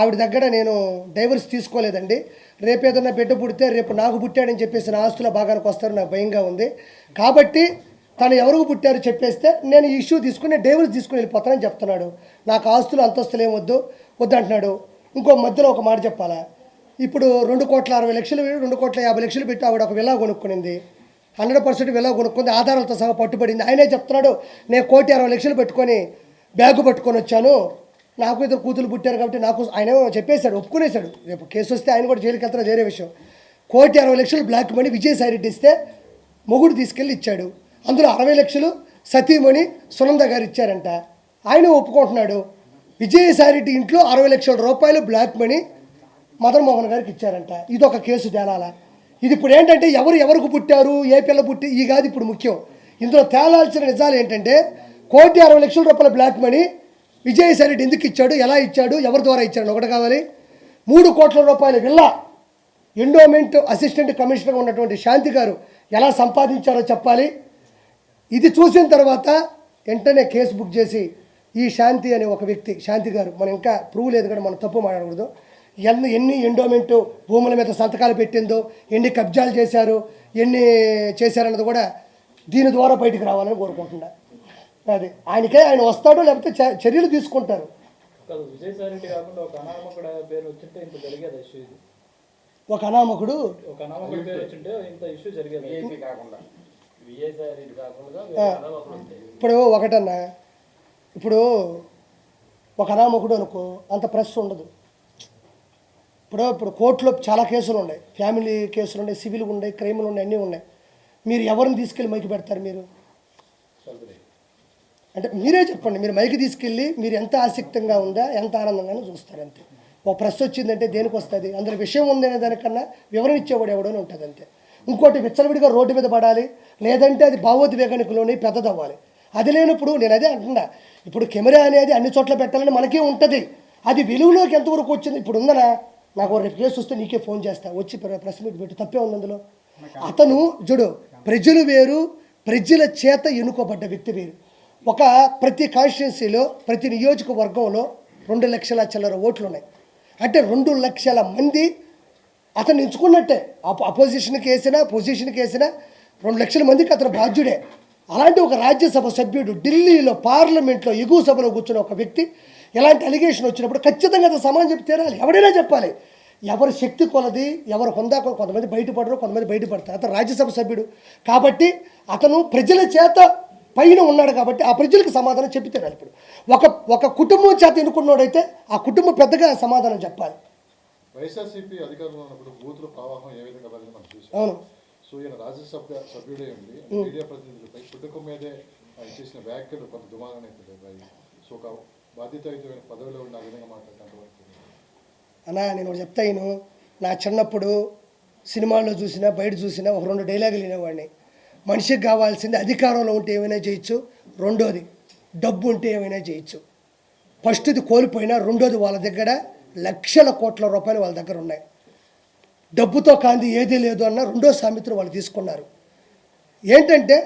ఆవిడ దగ్గర నేను డైవర్స్ తీసుకోలేదండి. రేపు ఏదన్నా బిడ్డ పుడితే రేపు నాకు పుట్టాడని చెప్పేసి నా ఆస్తుల భాగానికి వస్తారు, నాకు భయంగా ఉంది. కాబట్టి తను ఎవరికి పుట్టారు చెప్పేస్తే నేను ఈ ఇష్యూ తీసుకుని డైవర్స్ తీసుకుని వెళ్ళిపోతానని చెప్తున్నాడు. నాకు ఆస్తులు అంతస్తులు ఏమొద్దు వద్దంటున్నాడు. ఇంకో మధ్యలో ఒక మాట చెప్పాలా. ఇప్పుడు 2,60,00,000 2,50,00,000 పెట్టి ఆవిడ ఒక విలా కొనుక్కునింది. 100% విలా కొనుక్కుంది, ఆధారాలతో సహా పట్టుబడింది. ఆయనే చెప్తున్నాడు, నేను 1,60,00,000 పెట్టుకొని బ్యాగు పట్టుకొని వచ్చాను, నాకు ఇద్దరు కూతురు పుట్టారు కాబట్టి నాకు. ఆయన చెప్పేశాడు, ఒప్పుకునేశాడు. రేపు కేసు వస్తే ఆయన కూడా జైలుకి వెళ్తారో వేరే విషయం. 1,60,00,000 బ్లాక్ మనీ విజయసాయి రెడ్డి ఇస్తే మొగుడు తీసుకెళ్ళి ఇచ్చాడు. అందులో 60,00,000 సతీమణి సునంద గారు ఇచ్చారంట. ఆయన ఒప్పుకుంటున్నాడు. విజయసాయి రెడ్డి ఇంట్లో 60,00,000 రూపాయలు బ్లాక్ మనీ మదన్ మోహన్ గారికి ఇచ్చారంట. ఇదొక కేసు తేలాలా. ఇది ఇప్పుడు ఏంటంటే ఎవరికి పుట్టారు, ఏ పిల్ల పుట్టి ఈ కాదు ఇప్పుడు ముఖ్యం. ఇందులో తేలాల్సిన నిజాలు ఏంటంటే 1,60,00,000 రూపాయల బ్లాక్ మనీ విజయసాయి రెడ్డి ఎందుకు ఇచ్చాడు, ఎలా ఇచ్చాడు, ఎవరి ద్వారా ఇచ్చాడు ఒకటి కావాలి. 3 కోట్ల రూపాయల విల్లా ఎండోమెంట్ అసిస్టెంట్ కమిషనర్గా ఉన్నటువంటి శాంతి గారు ఎలా సంపాదించారో చెప్పాలి. ఇది చూసిన తర్వాత వెంటనే కేసు బుక్ చేసి ఈ శాంతి అనే ఒక వ్యక్తి, శాంతి గారు, మనం ఇంకా ప్రూవ్ లేదు కూడా మనం తప్పు మాట్లాడకూడదు, ఎన్ని ఎండోమెంట్ భూముల మీద సంతకాలు పెట్టిందో, ఎన్ని కబ్జాలు చేశారు, ఎన్ని చేశారన్నది కూడా దీని ద్వారా బయటికి రావాలని కోరుకుంటున్నా. అది ఆయన వస్తాడు, లేకపోతే చర్యలు తీసుకుంటారు. ఒక అనామకుడు ఇప్పుడు ఒకటన్నా, ఇప్పుడు ఒక అనామకుడు అనుకో అంత ప్రెస్ ఉండదు. ఇప్పుడు కోర్టులో చాలా కేసులు ఉన్నాయి, ఫ్యామిలీ కేసులు ఉన్నాయి, సివిల్ ఉన్నాయి, క్రైములు ఉన్నాయి, అన్నీ ఉన్నాయి. మీరు ఎవరిని తీసుకెళ్ళి మైకి పెడతారు? మీరు అంటే మీరే చెప్పండి. మీరు మైకి తీసుకెళ్ళి మీరు ఎంత ఆసక్తంగా ఉందా, ఎంత ఆనందంగానూ చూస్తారు అంతే. ఒక ప్రెస్ వచ్చిందంటే దేనికి వస్తుంది? అందులో విషయం ఉందనే దానికన్నా వివరణ ఇచ్చేవాడు ఎవడని ఉంటుంది అంతే. ఇంకోటి విచ్చలవిడిగా రోడ్డు మీద పడాలి, లేదంటే అది భావోద్వేగానికిలోని పెద్దదవ్వాలి. అది లేనప్పుడు నేను అదే అంటున్నా, ఇప్పుడు కెమెరా అనేది అన్ని చోట్ల పెట్టాలని మనకే ఉంటుంది. అది వెలుగులోకి ఎంతవరకు వచ్చింది? ఇప్పుడు ఉందనా, నాకు రేపు కేసు వస్తే నీకే ఫోన్ చేస్తా, వచ్చి ప్రెస్ మీట్ పెట్టి తప్పే ఉంది అందులో. అతను చూడు, ప్రజలు వేరు, ప్రజల చేత ఎన్నుకోబడ్డ వ్యక్తి వేరు. ప్రతి కాన్స్టిట్యున్సీలో, ప్రతి నియోజకవర్గంలో 2 లక్షల చిల్లర ఓట్లు ఉన్నాయి. అంటే 2 లక్షల మంది అతను ఎంచుకున్నట్టే. అపోజిషన్కి వేసినా, పొజిషన్కి వేసినా 2 లక్షల మందికి అతను బాధ్యుడే. అలాంటి ఒక రాజ్యసభ సభ్యుడు ఢిల్లీలో పార్లమెంట్లో ఎగువ సభలో కూర్చున్న ఒక వ్యక్తి ఎలాంటి అలిగేషన్ వచ్చినప్పుడు ఖచ్చితంగా అతను సమాధానం చెప్పి తీరాలి. ఎవడైనా చెప్పాలి. ఎవరి శక్తి కొలది, ఎవరు హొందా కొలది, కొంతమంది బయటపడరు, కొంతమంది బయటపడతారు. అతను రాజ్యసభ సభ్యుడు కాబట్టి అతను ప్రజల చేత పైన ఉన్నాడు కాబట్టి ఆ ప్రజలకు సమాధానం చెప్పి తీరాలి. ఇప్పుడు ఒక కుటుంబం చేత ఎన్నుకున్నాడైతే ఆ కుటుంబం పెద్దగా సమాధానం చెప్పాలి. వైఎస్ఆర్సీపీ అధికారంలో ఉన్నప్పుడు బూతుల ప్రవాహం ఏ విధంగా మనం చూసాం. అవును. సో ఈయన రాజ్యసభ సభ్యుడే ఉండి మీడియా ప్రతినిధులపై కుటుంబం మీదే చేసిన వ్యాఖ్యలు కొంత దుమారాన్ని అవుతుంది. సో ఒక బాధ్యతాయుతమైన పదవిలో ఉన్న ఆ విధంగా మాట్లాడతాను అన్నా. నేను చెప్తాను, నా చిన్నప్పుడు సినిమాల్లో చూసినా, బయట చూసినా ఒక 2 డైలాగులు వినేవాడిని. మనిషికి కావాల్సింది అధికారంలో ఉంటే ఏమైనా చేయొచ్చు, రెండోది డబ్బు ఉంటే ఏమైనా చేయొచ్చు. ఫస్ట్ది కోల్పోయినా, రెండోది వాళ్ళ దగ్గర లక్షల కోట్ల రూపాయలు వాళ్ళ దగ్గర ఉన్నాయి. డబ్బుతో కాంది ఏదీ లేదు అన్న రెండో సామెతను వాళ్ళు తీసుకున్నారు. ఏంటంటే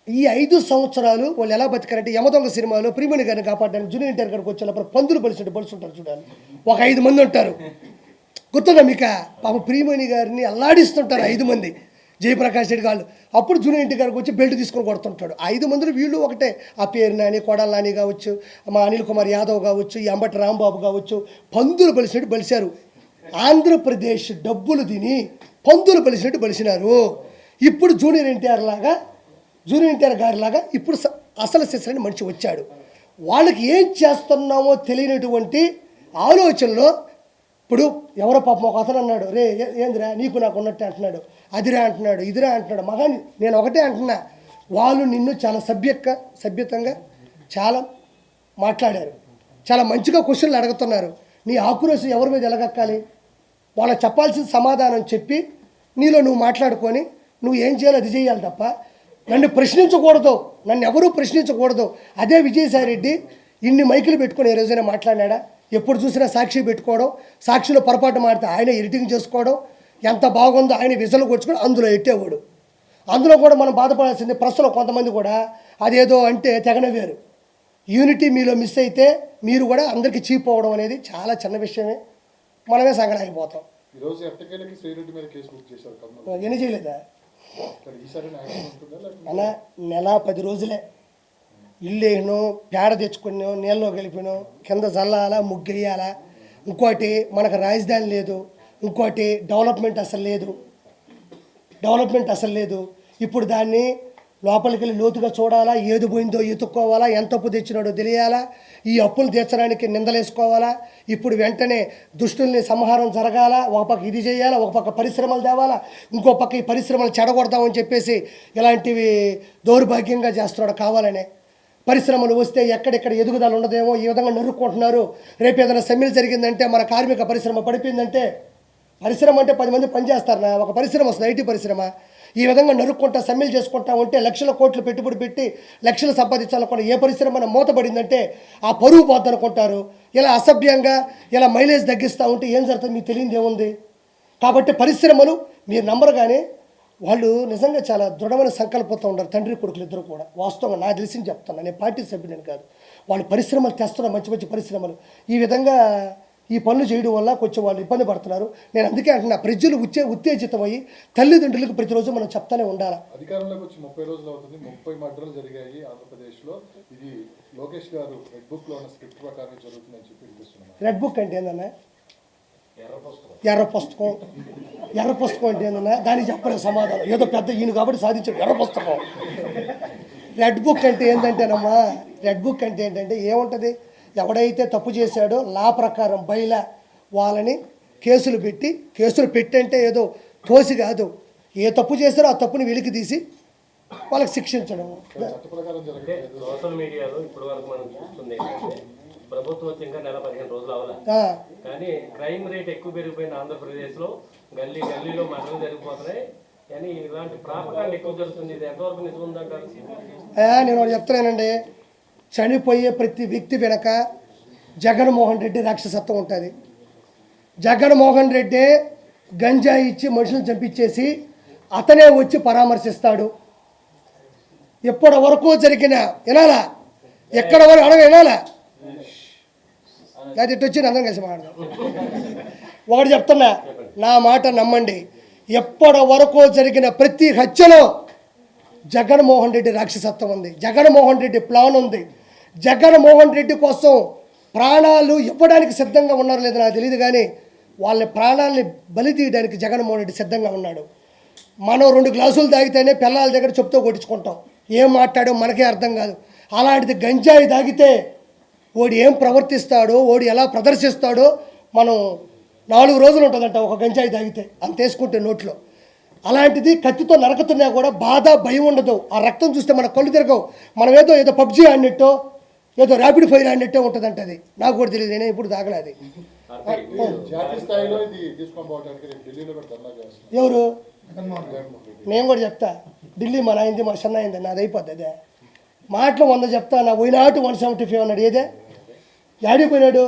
ఈ 5 సంవత్సరాలు వాళ్ళు ఎలా బతికారంటే యమదొంగ సినిమాలో ప్రియమణి గారిని కాపాడడానికి జూనియర్ ఎన్టీఆర్ గారికి వచ్చేటప్పుడు పందులు బలిసినట్టు చూడాలి. ఒక 5 మంది ఉంటారు, గుర్తుందా మీకు? పాప ప్రియమణి గారిని అల్లాడిస్తుంటారు 5 మంది, జయప్రకాష్ రెడ్డి గారు. అప్పుడు జూనియర్ ఎన్టీఆర్ గారికి వచ్చి బెల్ట్ తీసుకొని కొడుతుంటాడు. 5 మందిలో వీళ్ళు ఒకటే, ఆ పేరు నాని, కొడాల నాని కావచ్చు, మా అనిల్ కుమార్ యాదవ్ కావచ్చు, ఈ అంబటి రాంబాబు కావచ్చు, పందులు బలిసినట్టు బలిశారు. ఆంధ్రప్రదేశ్ డబ్బులు తిని పందులు బలిసినట్టు బలిసినారు. ఇప్పుడు జూనియర్ ఎన్టీఆర్ గారిలాగా ఇప్పుడు అసలు శిశులని మనిషి వచ్చాడు. వాళ్ళకి ఏం చేస్తున్నామో తెలియనటువంటి ఆలోచనలో ఇప్పుడు ఎవరో పాపం ఒక అతను అన్నాడు, రే ఏందిరా నీకు నాకు ఉన్నట్టే అంటున్నాడు, అదిరా అంటున్నాడు, ఇదిరా అంటున్నాడు. మగాని నేను ఒకటే అంటున్నా, వాళ్ళు నిన్ను చాలా సభ్యతంగా చాలా మాట్లాడారు, చాలా మంచిగా క్వశ్చన్లు అడుగుతున్నారు. నీ ఆక్రోశం ఎవరి మీద ఎలగక్కాలి? వాళ్ళకి చెప్పాల్సిన సమాధానం చెప్పి నీలో నువ్వు మాట్లాడుకొని నువ్వు ఏం చేయాలో అది చేయాలి తప్ప నన్ను ప్రశ్నించకూడదు, నన్ను ఎవరూ ప్రశ్నించకూడదు. అదే విజయసాయి రెడ్డి ఇన్ని మైకులు పెట్టుకొని ఏ రోజైనా మాట్లాడాడా? ఎప్పుడు చూసినా సాక్షి పెట్టుకోవడం, సాక్షిలో పొరపాటు మాడితే ఆయన ఎడిటింగ్ చేసుకోవడం, ఎంత బాగుందో ఆయన విజలు కొట్టుకొని అందులో ఎట్టేవాడు. అందులో కూడా మనం బాధపడాల్సింది ప్రెస్లో కొంతమంది కూడా అదేదో అంటే తెగనవేరు. యూనిటీ మీలో మిస్ అయితే మీరు కూడా అందరికీ చీప్ అవ్వడం అనేది చాలా చిన్న విషయమే, మనమే సంగడాగిపోతాం. ఈరోజు ఎట్టకేలకి శ్రీరెడ్డి మీద కేసు బుక్ చేశారు కర్నూలు. ఎన్ని చేయలేదా ఈసారి యాక్షన్ ఉంటుందా లేకపోతే అలా నెల 10 రోజులే ఇల్లు వేయను, పేడ తెచ్చుకున్నాం, నీళ్ళలో కలిపినాం, కింద చల్లాలా, ముగ్గేయాలా. ఇంకోటి మనకు రాజధాని లేదు, ఇంకోటి డెవలప్మెంట్ అసలు లేదు. ఇప్పుడు దాన్ని లోపలికి వెళ్ళి లోతుగా చూడాలా, ఏది పోయిందో ఎత్తుక్కోవాలా, ఎంత అప్పు తెచ్చినాడో తెలియాలా, ఈ అప్పులు తీర్చడానికి నిందలేసుకోవాలా. ఇప్పుడు వెంటనే దుష్టుల్ని సంహారం జరగాల, ఒక పక్క ఇది చేయాలా, ఒక పక్క పరిశ్రమలు తేవాలా, ఇంకో పక్క ఈ పరిశ్రమలు చెడగొడతామని చెప్పేసి ఇలాంటివి దౌర్భాగ్యంగా చేస్తున్నాడు కావాలనే. పరిశ్రమలు వస్తే ఎక్కడెక్కడ ఎదుగుదల ఉండదేమో ఈ విధంగా నరుక్కుంటున్నారు. రేపు ఏదైనా సమ్మెలు జరిగిందంటే, మన కార్మిక పరిశ్రమ పడిపోయిందంటే, పరిశ్రమ అంటే 10 మంది పనిచేస్తారనా? ఒక పరిశ్రమ వస్తుంది, ఐటీ పరిశ్రమ. ఈ విధంగా నరుక్కుంటా సమ్మెలు చేసుకుంటా ఉంటే లక్షల కోట్లు పెట్టుబడి పెట్టి లక్షలు సంపాదించాలనుకున్న ఏ పరిశ్రమ మూతపడిందంటే ఆ పరువు పోద్ది అనుకుంటారు. ఇలా అసభ్యంగా ఇలా మైలేజ్ తగ్గిస్తూ ఉంటే ఏం జరుగుతుంది మీకు తెలియదు ఏముంది. కాబట్టి పరిశ్రమలు మీరు నమ్మరుగానే వాళ్ళు నిజంగా చాలా దృఢమైన సంకల్పంతో ఉన్నారు, తండ్రి కొడుకులు ఇద్దరు కూడా. వాస్తవంగా నాకు తెలిసింది చెప్తున్నాను, నేను పార్టీ సభ్యుడిని కాదు. వాళ్ళు పరిశ్రమలు తెస్తున్నారు, మంచి మంచి పరిశ్రమలు. ఈ విధంగా ఈ పనులు చేయడం వల్ల కొంచెం వాళ్ళు ఇబ్బంది పడుతున్నారు. నేను అందుకే అంటున్నా, ప్రజలు ఉత్తేజితమయ్యి తల్లిదండ్రులకు ప్రతిరోజు మనం చెప్తానే ఉండాలి. అధికారంలోకి వచ్చి 30 రోజులు అవుతుంది, 30 మర్డర్లు జరిగాయి ఆంధ్రప్రదేశ్లో. ఇది లోకేష్ గారు రెడ్ బుక్లో ఉన్న స్క్రిప్ట్ ప్రకారం జరుగుతుందని చెప్పి వినిపిస్తున్నారు. రెడ్ బుక్ అంటే ఏందన్నా? ఎర్ర పుస్తకం అంటే ఏందన్నా? దానికి చెప్పలేదు సమాధానం. ఏదో పెద్ద ఈయన కాబట్టి సాధించాడు ఎర్ర పుస్తకం. రెడ్ బుక్ అంటే ఏంటంటేనమ్మా, రెడ్ బుక్ అంటే ఏంటంటే ఏముంటుంది, ఎవడైతే తప్పు చేశాడో లా ప్రకారం బయలా వాళ్ళని కేసులు పెట్టంటే ఏదో తోసి కాదు, ఏ తప్పు చేస్తారో ఆ తప్పుని వెలికి తీసి వాళ్ళకి శిక్షించడం. చట్ట ప్రకారం జరగట్లేదు. సోషల్ మీడియాలో ఇప్పటి వరకు మనం చూస్తుంది ప్రభుత్వం వచ్చి ఇంకా నెల 15 రోజులు అవ్వాలి, కానీ క్రైమ్ రేట్ ఎక్కువ పెరిగిపోయింది ఆంధ్రప్రదేశ్లో. గల్లీలో మరణాలు జరిగిపోతున్నాయి, కానీ ఇలాంటి ప్రాపకాండ ఎక్కువ జరుగుతుంది. ఇది ఎంతవరకు నిజం ఉందంటారు? నేను ఒకటి చెప్తున్నానండి, చనిపోయే ప్రతి వ్యక్తి వెనక జగన్మోహన్ రెడ్డి రాక్షసత్వం ఉంటుంది. జగన్మోహన్ రెడ్డి గంజాయి ఇచ్చి మనుషులను చంపించేసి అతనే వచ్చి పరామర్శిస్తాడు. ఎప్పటి వరకు జరిగిన వినాలా, ఎక్కడ వరకు అడగ వినాలా, అది ఇటు వచ్చి అందరం కలిసి మాట్లాడదాం. ఒకటి చెప్తున్నా, నా మాట నమ్మండి, ఎప్పటి వరకు జరిగిన ప్రతి హత్యలో జగన్మోహన్ రెడ్డి రాక్షసత్వం ఉంది, జగన్మోహన్ రెడ్డి ప్లాన్ ఉంది. జగన్మోహన్ రెడ్డి కోసం ప్రాణాలు ఇవ్వడానికి సిద్ధంగా ఉన్నారో లేదో నాకు తెలియదు, కానీ వాళ్ళ ప్రాణాలని బలి తీయడానికి జగన్మోహన్ రెడ్డి సిద్ధంగా ఉన్నాడు. మనం 2 గ్లాసులు తాగితేనే పిల్లల దగ్గర చెప్తూ కొట్టించుకుంటాం, ఏం మాట్లాడో మనకే అర్థం కాదు. అలాంటిది గంజాయి తాగితే ఓడి ఏం ప్రవర్తిస్తాడో, ఓడి ఎలా ప్రదర్శిస్తాడో మనం 4 రోజులు ఉంటుందంట ఒక గంజాయి తాగితే, అంత వేసుకుంటే నోట్లో. అలాంటిది కత్తితో నరకుతున్నా కూడా బాధ భయం ఉండదు. ఆ రక్తం చూస్తే మన కళ్ళు తిరగవు. మనం ఏదో పబ్జీ ఆడినట్టో ఏదో ర్యాపిడ్ ఫైర్ ఆడినట్టే ఉంటుందంట. అది నాకు కూడా తెలియదు, నేనే ఇప్పుడు తాగలేదు. జాతీయ స్థాయిలో ఇది తీసుకొని పోవడానికి ఢిల్లీలో కూడా ధర్నా చేస్తున్నారు. ఎవరు? జగన్మోహన్ రెడ్డి. నేను కూడా చెప్తా, ఢిల్లీ మన అయింది, మా సన్న అయింది, నాది అయిపోద్ది. అదే మాటలు 100 చెప్తా, నా పోయినాటు 175 అన్నాడు. ఏదే యాడికి పోయినాడు?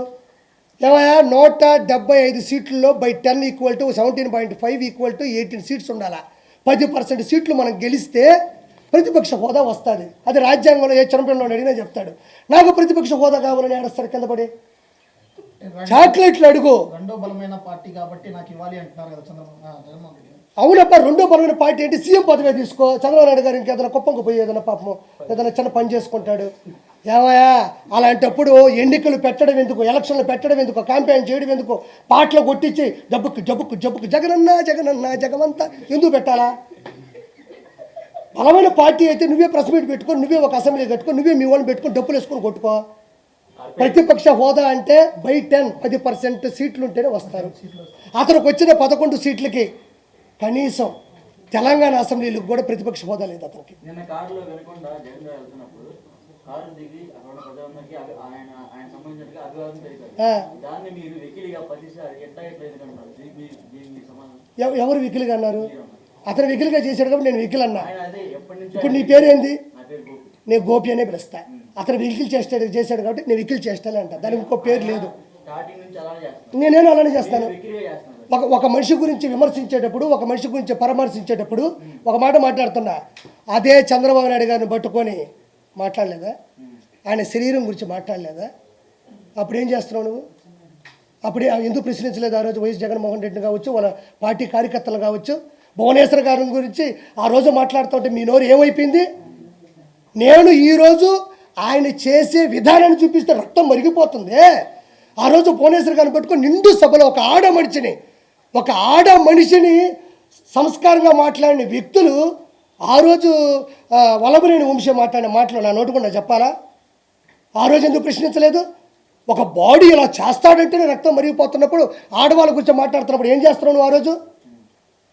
ఏమయ్యా 175 సీట్లలో బై 10 = 17.5 = 18 సీట్స్ ఉండాలా. 10% సీట్లు మనం గెలిస్తే ప్రతిపక్ష హోదా వస్తుంది. అది రాజ్యాంగంలో ఏ చిన్నపిల్లలు అడిగినా చెప్తాడు. నాకు ప్రతిపక్ష హోదా కావాలని ఏడుస్తాడు కింద పడి. చాక్లెట్లు అడుగు. రెండో బలమైన పార్టీ కాబట్టి నాకు ఇవ్వాలి అంటున్నారు కదా జగన్మోహన్ రెడ్డి. అవునప్ప, రెండో బలమైన పార్టీ ఏంటి? సీఎం పదవి తీసుకో. చంద్రబాబు నాయుడు గారు ఇంకేదైనా కుప్పంకు పోయి ఏదైనా పాపం ఏదైనా చిన్న పని చేసుకుంటాడు. ఏమయ్యా, అలాంటప్పుడు ఎన్నికలు పెట్టడం ఎందుకు, ఎలక్షన్లు పెట్టడం ఎందుకు, క్యాంపెయిన్ చేయడం ఎందుకు, పాటలు కొట్టించి జబ్బుకు జబ్బుకు జబ్బుకు జగనన్న జగనన్న జగమంతా ఎందుకు పెట్టాలా? బలమైన పార్టీ అయితే నువ్వే ప్రెస్ మీట్ పెట్టుకో, నువ్వే ఒక అసెంబ్లీ కట్టుకో, నువ్వే మీ వాళ్ళని పెట్టుకొని డబ్బులు వేసుకొని కొట్టుకో. ప్రతిపక్ష హోదా అంటే బై 10% సీట్లు ఉంటేనే వస్తారు. అతనికి వచ్చిన 11 సీట్లకి కనీసం తెలంగాణ అసెంబ్లీలకు కూడా ప్రతిపక్ష హోదా లేదు అతనికి. నిన్న కారులో వెళ్ళకుండా జగన్ గారు వెళ్తున్నప్పుడు కారు దిగి అక్కడ ప్రజలందరికీ ఆయన సంబంధించినట్టుగా అభివాదం తెలిపారు. దాన్ని మీరు వెకిలిగా ప్రతిసారి ఎట్లా ఎందుకంటున్నారు? దీనికి సమాధానం ఎవరు వికిలిగా అన్నారు? అతను వికిలిగా చేశాడు కాబట్టి నేను వికిల్ అన్నా. అదే ఎప్పటి నుంచి ఇప్పుడు నీ పేరేంది? నా పేరు గోపి. నేను గోపి అనే పిలుస్తా. అతను వికిల్ చేశాడు కాబట్టి నేను వికిల్ చేస్తానే అంట. దానికి ఇంకో పేరు లేదు. స్టార్టింగ్ నుంచి అలానే చేస్తున్నారు. నేనేను అలానే చేస్తాను. వెకిలిగా చేస్తున్నారు. ఒక మనిషి గురించి విమర్శించేటప్పుడు, ఒక మనిషి గురించి పరామర్శించేటప్పుడు ఒక మాట మాట్లాడుతున్నా. అదే చంద్రబాబు నాయుడు గారిని పట్టుకొని మాట్లాడలేదా? ఆయన శరీరం గురించి మాట్లాడలేదా? అప్పుడు ఏం చేస్తున్నావు నువ్వు? అప్పుడే ఎందుకు ప్రశ్నించలేదు? ఆ రోజు వైఎస్ జగన్మోహన్ రెడ్డి కావచ్చు, వాళ్ళ పార్టీ కార్యకర్తలు కావచ్చు, భువనేశ్వర్ గారి గురించి ఆ రోజు మాట్లాడుతుంటే మీ నోరు ఏమైపోయింది? నేను ఈరోజు ఆయన చేసే విధానాన్ని చూపిస్తే రక్తం మరిగిపోతుంది. ఆ రోజు భువనేశ్వర్ గారిని పట్టుకొని నిండు సభలో ఒక ఆడ మనిషిని సంస్కారంగా మాట్లాడిన వ్యక్తులు ఆ రోజు వల్లభనేని వంశీ మాట్లాడిన మాటలు నా నోటుకుండా చెప్పాలా? ఆ రోజు ఎందుకు ప్రశ్నించలేదు? ఒక బాడీ ఇలా చేస్తాడంటేనే రక్తం మరిగిపోతున్నప్పుడు ఆడవాళ్ళ గురించి మాట్లాడుతున్నప్పుడు ఏం చేస్తున్నావు నువ్వు? ఆ రోజు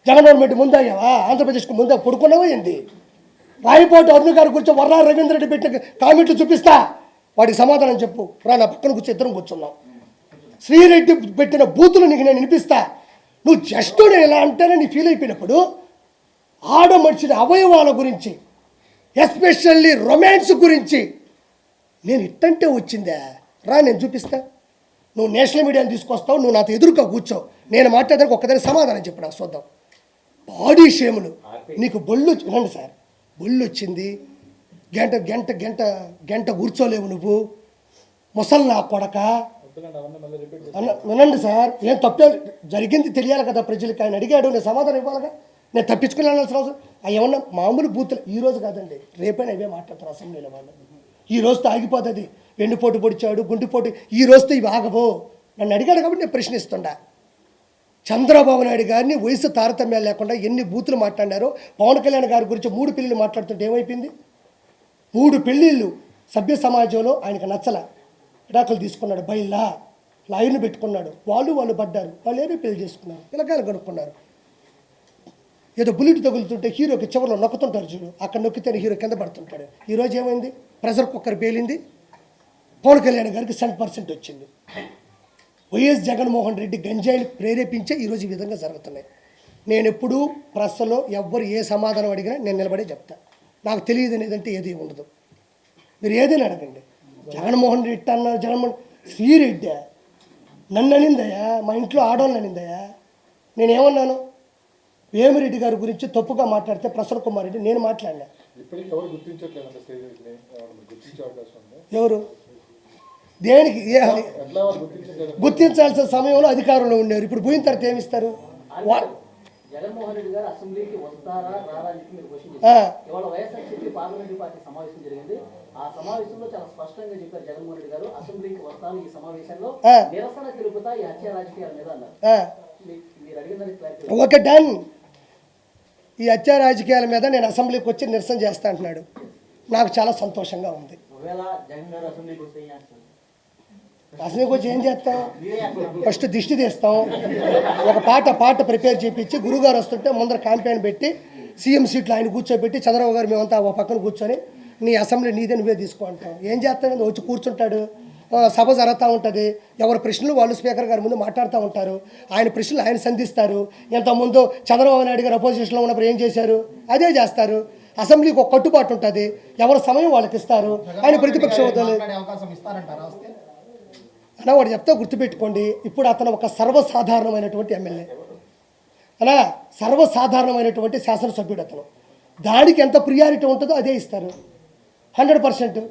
జగన్మోహన్ రెడ్డి ముందాగావా? ఆంధ్రప్రదేశ్కు ముందా పడుకున్నావా ఏంది? రాయపోటు అరుణ్ గారి గురించి వర్రా రవీంద్ర రెడ్డి పెట్టిన కామెంట్లు చూపిస్తా, వాడికి సమాధానం చెప్పు. రా, నా పక్కన కూర్చొని ఇద్దరం కూర్చున్నాం. శ్రీరెడ్డి పెట్టిన బూతులు నీకు నేను వినిపిస్తా. నువ్వు జస్ట్ నేను ఎలా అంటేనే నీ ఫీల్ అయిపోయినప్పుడు ఆడ మనిషిని అవయవాల గురించి, ఎస్పెషల్లీ రొమాన్స్ గురించి నేను ఇట్టంటే వచ్చిందా? రా, నేను చూపిస్తా. నువ్వు నేషనల్ మీడియాని తీసుకొస్తావు, నువ్వు నాతో ఎదురుగా కూర్చోవు. నేను మాట్లాడడానికి ఒక్కదానికి సమాధానం చెప్పు. నాకు చూద్దాం. బాడీ షేములు నీకు వినండి సార్, బొళ్ళు వచ్చింది, గంట గంట గంట గంట కూర్చోలేవు నువ్వు, ముసలి నా కొడక. వినండి సార్, ఏం తప్పే జరిగింది తెలియాలి కదా ప్రజలకి. ఆయన అడిగాడు, నేను సమాధానం ఇవ్వాలిగా. నేను తప్పించుకుని వెళ్ళాల్సిన అవసరం. అవి ఏమన్నా మామూలు బూతులు. ఈ రోజు కాదండి, రేపైనా ఇవే మాట్లాడతారు అసెంబ్లీలో వాళ్ళు. ఈ రోజుతో ఆగిపోతుంది. వెన్నుపోటు పొడిచాడు, గుండెపోటు, ఈ రోజుతో ఇవి ఆగవు. నన్ను అడిగాడు కాబట్టి నేను ప్రశ్నిస్తుండా. చంద్రబాబు నాయుడు గారిని వయసు తారతమ్యాలు లేకుండా ఎన్ని బూతులు మాట్లాడారో. పవన్ కళ్యాణ్ గారి గురించి 3 పెళ్ళిళ్ళు మాట్లాడుతుంటే ఏమైపోయింది? 3 పెళ్ళిళ్ళు సభ్య సమాజంలో ఆయనకు నచ్చల. విడాకులు తీసుకున్నాడు, బయలా లాయర్ని పెట్టుకున్నాడు. వాళ్ళు పడ్డారు, వాళ్ళు ఏదో పెళ్లి చేసుకున్నారు, పిల్లకాయలు కనుక్కున్నారు. ఏదో బుల్లెట్ తగులుతుంటే హీరోకి చివరిలో నొక్కుతుంటారు చూడు, అక్కడ నొక్కితేనే హీరో కింద పడుతుంటాడు. ఈరోజు ఏమైంది? ప్రెషర్ కుక్కర్ పేలింది. పవన్ కళ్యాణ్ గారికి 100% వచ్చింది. వైఎస్ జగన్మోహన్ రెడ్డి గంజాయిని ప్రేరేపించే ఈరోజు ఈ విధంగా జరుగుతున్నాయి. నేను ఎప్పుడూ ప్రెస్లో ఎవ్వరు ఏ సమాధానం అడిగినా నేను నిలబడే చెప్తా. నాకు తెలియదు అనేదంటే ఏది ఉండదు. మీరు ఏదైనా అడగండి. జగన్మోహన్ రెడ్డి అన్నారు, జగన్మోహన్ శ్రీరెడ్డి నన్ను అనిందయ్యా, మా ఇంట్లో ఆడవాళ్ళని అనిందయ్యా. నేనేమన్నాను? వేమిరెడ్డి గారి గురించి తప్పుగా మాట్లాడితే ప్రసన్న కుమార్ రెడ్డి నేను మాట్లాడినా. ఇప్పటికీ ఎవరు గుర్తించట్లేదంటే శ్రీరెడ్డిని గుర్తించే అవకాశం ఉంది? ఎవరు? దేనికి? ఎట్లా వాళ్ళు గుర్తించట్లేదు? గుర్తించాల్సిన సమయంలో అధికారంలో ఉండేవారు. ఇప్పుడు పోయిన తర్వాత ఏమిస్తారు? జగన్మోహన్ రెడ్డి గారు అసెంబ్లీకి వస్తారా రారా అని మీరు క్వశ్చన్ చేశారు. ఇవాళ వైఎస్ఆర్సీపీ పార్లమెంటరీ పార్టీ సమావేశం జరిగింది. ఆ సమావేశంలో చాలా స్పష్టంగా చెప్పారు జగన్మోహన్ రెడ్డి గారు, అసెంబ్లీకి వస్తాను, ఈ సమావేశంలో నిరసన తెలుపుతా ఈ హత్య రాజకీయాల మీద అన్నారు. మీరు అడిగిన క్లారిటీ ఓకే, డన్. ఈ హత్య రాజకీయాల మీద నేను అసెంబ్లీకి వచ్చి నిరసన చేస్తా అంటున్నాడు. నాకు చాలా సంతోషంగా ఉంది. ఒకవేళ జగన్ గారు అసెంబ్లీకి వస్తే ఏం చేస్తారు? అసెంబ్లీకి వచ్చి ఏం చేస్తాం? ఫస్ట్ దిష్టి తీస్తాం. ఒక పాట ప్రిపేర్ చేయించి గురుగారు వస్తుంటే ముందర క్యాంపెయిన్ పెట్టి సీఎం సీట్లో ఆయన కూర్చోబెట్టి చంద్రబాబు గారు మేమంతా ఒక పక్కన కూర్చొని నీ అసెంబ్లీ నీదే నువ్వే తీసుకో అంటాం. ఏం చేస్తాను? వచ్చి కూర్చుంటాడు, సభ జరుగుతూ ఉంటుంది. ఎవరి ప్రశ్నలు వాళ్ళు స్పీకర్ గారి ముందు మాట్లాడుతూ ఉంటారు. ఆయన ప్రశ్నలు ఆయన సంధిస్తారు. ఇంతకుముందు చంద్రబాబు నాయుడు గారు అపోజిషన్లో ఉన్నప్పుడు ఏం చేశారు? అదే చేస్తారు. అసెంబ్లీకి ఒక కట్టుబాటు ఉంటుంది, ఎవరి సమయం వాళ్ళకి ఇస్తారు. ఆయన ప్రతిపక్ష హోదాలు అన్నా వాడు చెప్తా గుర్తుపెట్టుకోండి. ఇప్పుడు అతను ఒక సర్వసాధారణమైనటువంటి ఎమ్మెల్యే అనా, సర్వసాధారణమైనటువంటి శాసనసభ్యుడు. అతను దానికి ఎంత ప్రియారిటీ ఉంటుందో అదే ఇస్తారు 100%.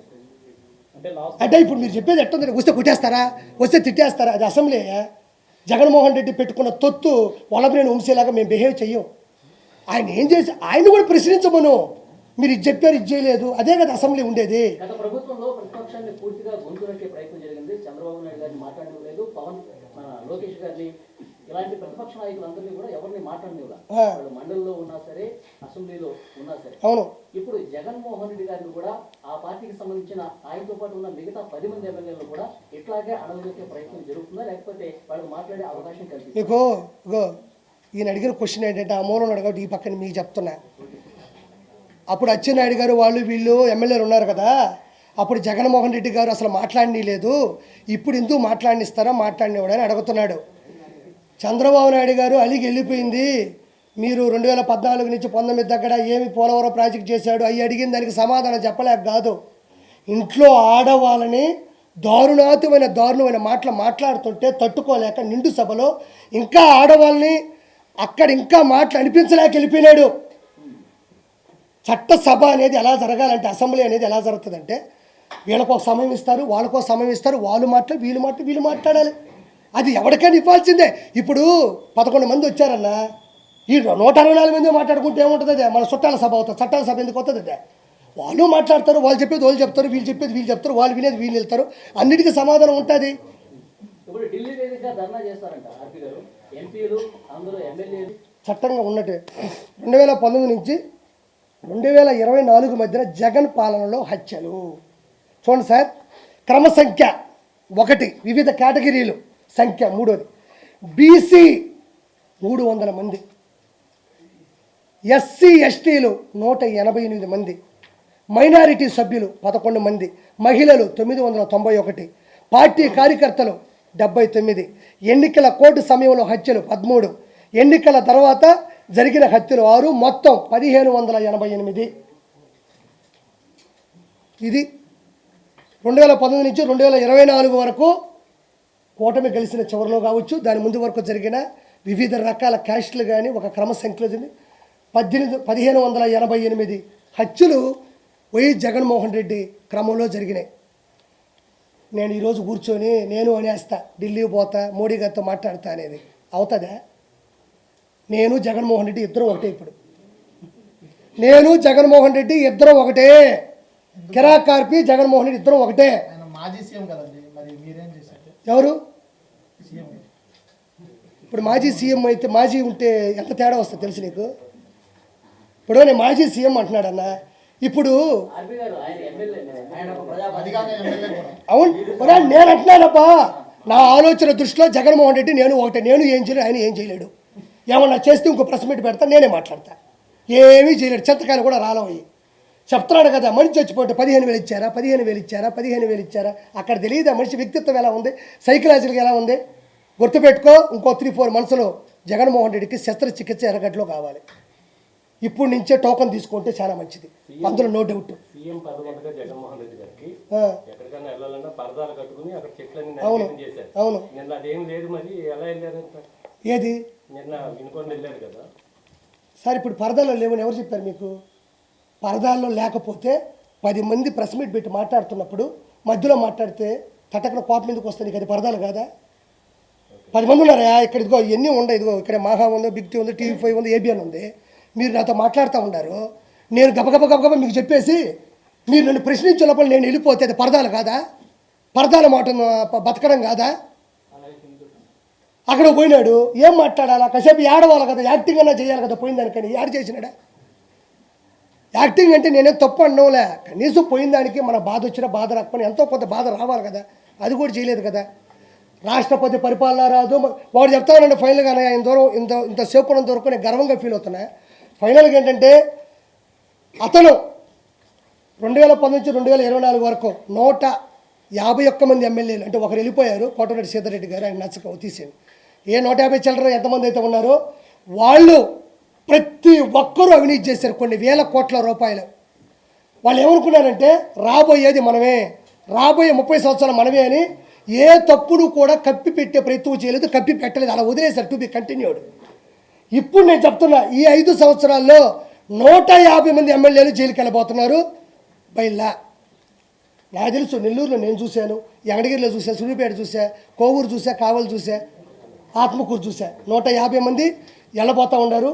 అంటే ఇప్పుడు మీరు చెప్పేది ఎట్టుంది, వస్తే కొట్టేస్తారా, వస్తే తిట్టేస్తారా? అది అసెంబ్లీ. జగన్మోహన్ రెడ్డి పెట్టుకున్న తొత్తు వలబరేని వంశీలాగా మేము బిహేవ్ చెయ్యం. ఆయన ఏం చేసి ఆయన కూడా ప్రశ్నించమను. మీరు ఇది చెప్పారు, ఇది చేయలేదు, అదే కదా అసెంబ్లీ ఉండేది. గత ప్రభుత్వంలో ప్రతిపక్షాన్ని పూర్తిగా గొంతునకే ప్రయత్నం జరిగింది. చంద్రబాబు నాయుడు గారిని మాట్లాడలేదు, లోకేష్ గారిని, ఇలాంటి ప్రతిపక్ష నాయకులందరినీ కూడా ఎవరిని మాట్లాడనివ్వలా. వాళ్ళు మండలిలో ఉన్నా సరే, అసెంబ్లీలో ఉన్నా సరే. అవును. ఇప్పుడు జగన్మోహన్ రెడ్డి గారిని కూడా ఆ పార్టీకి సంబంధించిన ఆయనతో పాటు ఉన్న మిగతా 10 మంది ఎమ్మెల్యేలు కూడా ఇట్లాగే అడగదొక్కే ప్రయత్నం జరుగుతుందా, లేకపోతే వాళ్ళకి మాట్లాడే అవకాశం కల్పిస్తుందా? ఇగో ఈయన అడిగిన క్వశ్చన్ ఏంటంటే ఆ మూలం అడగదు, ఈ పక్కన మీకు చెప్తున్నా. అప్పుడు అచ్చెన్నాయుడు గారు వాళ్ళు వీళ్ళు ఎమ్మెల్యేలు ఉన్నారు కదా, అప్పుడు జగన్మోహన్ రెడ్డి గారు అసలు మాట్లాడనీ లేదు, ఇప్పుడు ఎందుకు మాట్లాడినిస్తారో మాట్లాడినవాడని అడుగుతున్నాడు. చంద్రబాబు నాయుడు గారు అలిగి వెళ్ళిపోయింది. మీరు 2014 నుంచి 19 దగ్గర ఏమి పోలవరం ప్రాజెక్ట్ చేశాడు అవి అడిగిన దానికి సమాధానం చెప్పలేక కాదు. ఇంట్లో ఆడవాళ్ళని దారుణమైన మాటలు మాట్లాడుతుంటే తట్టుకోలేక నిండు సభలో ఇంకా ఆడవాళ్ళని అక్కడ ఇంకా మాటలు అనిపించలేక వెళ్ళిపోయినాడు. చట్టసభ అనేది ఎలా జరగాలంటే, అసెంబ్లీ అనేది ఎలా జరుగుతుందంటే, వీళ్ళకో సమయం ఇస్తారు, వాళ్ళకో సమయం ఇస్తారు, వీళ్ళు మాట్లాడాలి. అది ఎవరికైనా ఇవ్వాల్సిందే. ఇప్పుడు 11 మంది వచ్చారన్నా, ఈ 164 మంది మాట్లాడుకుంటే ఏముంటుంది? అదే మన చుట్టాల సభ అవుతుంది. చట్టాల సభ ఎందుకు వస్తుంది? అదే వాళ్ళు మాట్లాడతారు, వాళ్ళు చెప్పేది వాళ్ళు చెప్తారు, వీళ్ళు చెప్పేది వీళ్ళు చెప్తారు, వాళ్ళు వినేది వీళ్ళు వెళ్తారు, అన్నిటికీ సమాధానం ఉంటుంది. ఇప్పుడు ఢిల్లీ వేదికగా ధర్నా చేస్తారంట ఆర్పీ గారు, ఎంపీలు అందరూ ఎమ్మెల్యేలు. చట్టంగా ఉన్నట్టే 2019 నుంచి 2024 మధ్యన జగన్ పాలనలో హత్యలు చూడండి సార్. క్రమ సంఖ్య 1, వివిధ కేటగిరీలు సంఖ్య 3, బీసీ 300 మంది, ఎస్సీ ఎస్టీలు 188 మంది, మైనారిటీ సభ్యులు 11 మంది, మహిళలు 991, పార్టీ కార్యకర్తలు 79, ఎన్నికల కోడ్ సమయంలో హత్యలు 13, ఎన్నికల తర్వాత జరిగిన హత్యలు 6, మొత్తం 1588. ఇది 2019 నుంచి 2024 వరకు కూటమి గెలిచిన చివరిలో కావచ్చు, దాని ముందు వరకు జరిగిన వివిధ రకాల క్యాస్టులు కానీ ఒక క్రమ సంఖ్యలో 1588 హత్యలు వైఎస్ జగన్మోహన్ రెడ్డి క్రమంలో జరిగినాయి. నేను ఈరోజు కూర్చొని నేను అనేస్తా, ఢిల్లీ పోతా, మోడీ గారితో మాట్లాడతా అనేది అవుతుందా? నేను జగన్మోహన్ రెడ్డి ఇద్దరు ఒకటే. ఇప్పుడు నేను జగన్మోహన్ రెడ్డి ఇద్దరు ఒకటే. కిరాక్ కార్పి జగన్మోహన్ రెడ్డి ఇద్దరు ఒకటే. ఆయన మాజీ సీఎం కదండి, మరి మీరేం చేశారు? ఎవరు సీఎం? ఇప్పుడు మాజీ సీఎం అయితే మాజీ ఉంటే ఎంత తేడా వస్తుంది తెలుసు నీకు? ఇప్పుడు నేను మాజీ సీఎం అంటున్నాడన్న. ఇప్పుడు ఆర్పీ గారు ఆయన ఎమ్మెల్యే, ఆయన ఒక అధికారంగా ఎమ్మెల్యే కూడా. అవును నేను అంటున్నానబ్బా, నా ఆలోచన దృష్టిలో జగన్మోహన్ రెడ్డి నేను ఒకటే. నేను ఏం చేయలేడు, ఆయన ఏం చేయలేడు. ఏమన్నా చేస్తే ఇంకో ప్రెస్ మీట్ పెడతా, నేనే మాట్లాడతా. ఏమీ చేయలేడు. చెత్తకాయలు కూడా రాలవయ్యి చెప్తున్నాడు కదా. మనిషి చచ్చిపోతే 15,000 ఇచ్చారా, 15,000 ఇచ్చారా? అక్కడ తెలియదా మనిషి వ్యక్తిత్వం ఎలా ఉంది, సైకలాజికల్గా ఎలా ఉంది? గుర్తుపెట్టుకో, ఇంకో 3-4 మంత్స్లో జగన్మోహన్ రెడ్డికి శస్త్రచికిత్స ఎర్రగడ్డలో కావాలి. ఇప్పుడు నుంచే టోకన్ తీసుకుంటే చాలా మంచిది, అందులో నో డౌట్. సీఎం పదకొండుగా జగన్మోహన్ రెడ్డి గారికి ఎక్కడికైనా వెళ్ళాలన్నా పరదాలు కట్టుకుని అక్కడ చెట్లన్నీ చేశారు. అవును, నిన్న అదేం లేదు, మరి ఎలా వెళ్ళారంట? ఏది నిన్న వినుకొని వెళ్ళారు కదా సార్. ఇప్పుడు పరదాలో లేవని ఎవరు చెప్పారు మీకు? పరదాల్లో లేకపోతే 10 మంది ప్రెస్ మీట్ పెట్టి మాట్లాడుతున్నప్పుడు మధ్యలో మాట్లాడితే తటకన కోపం ఎందుకు వస్తుంది? నీకు అది పరదాలు కాదా? 10 మంది ఉన్నారా ఇక్కడ? ఇదిగో ఇవన్నీ ఉండవు. ఇదిగో ఇక్కడ మాహా ఉంది, బిగ్ టీ ఉంది, TV5 ఉంది, ABN ఉంది. మీరు నాతో మాట్లాడుతూ ఉన్నారు, నేను గబగబ మీకు చెప్పేసి మీరు నన్ను ప్రశ్నించే లోపల నేను వెళ్ళిపోతే అది పరదాలు కాదా? పరదాల మాట బతకడం కాదా? అక్కడ పోయినాడు, ఏం మాట్లాడాలా? కాసేపు ఏడవాలి కదా, యాక్టింగ్ అన్నా చేయాలి కదా. పోయిన దానికని యాడ్ చేసినాడా? యాక్టింగ్ అంటే నేనే తప్పు అన్నోలే, కనీసం పోయిన దానికి మన బాధ వచ్చినా బాధ రాకపోయినా ఎంతో కొంత బాధ రావాలి కదా. అది కూడా చేయలేదు కదా. రాష్ట్రపతి పరిపాలన రాదు వాడు చెప్తానండి. ఫైనల్గా ఆయన దూరం ఇంతసేపు ఉన్నంత వరకు నేను గర్వంగా ఫీల్ అవుతున్నా. ఫైనల్గా ఏంటంటే అతను 2019 నుంచి 2024 వరకు 151 మంది ఎమ్మెల్యేలు, అంటే ఒకరు వెళ్ళిపోయారు, కోటరెడ్డి సీతారెడ్డి గారు, ఆయన నచ్చక తీసేయండి. 150 చిల్లర ఎంతమంది అయితే ఉన్నారో వాళ్ళు ప్రతి ఒక్కరూ అవినీతి చేశారు, కొన్ని వేల కోట్ల రూపాయలు. వాళ్ళు ఏమనుకున్నారంటే రాబోయేది మనమే, రాబోయే 30 సంవత్సరాలు మనమే అని ఏ తప్పుడు కూడా కప్పి పెట్టే ప్రయత్నం చేయలేదు, కప్పి పెట్టలేదు, అలా వదిలేశారు. To be continued. ఇప్పుడు నేను చెప్తున్నా, ఈ 5 సంవత్సరాల్లో 150 మంది ఎమ్మెల్యేలు జైలుకి వెళ్ళబోతున్నారు బైలా. నాకు తెలుసు, నెల్లూరులో నేను చూశాను, ఎంగడగిరిలో చూసా, సూర్యాపేట చూసా, కోవూరు చూసా, కావలు చూసా, ఆత్మకూరు చూసా. 150 మంది వెళ్ళబోతూ ఉన్నారు.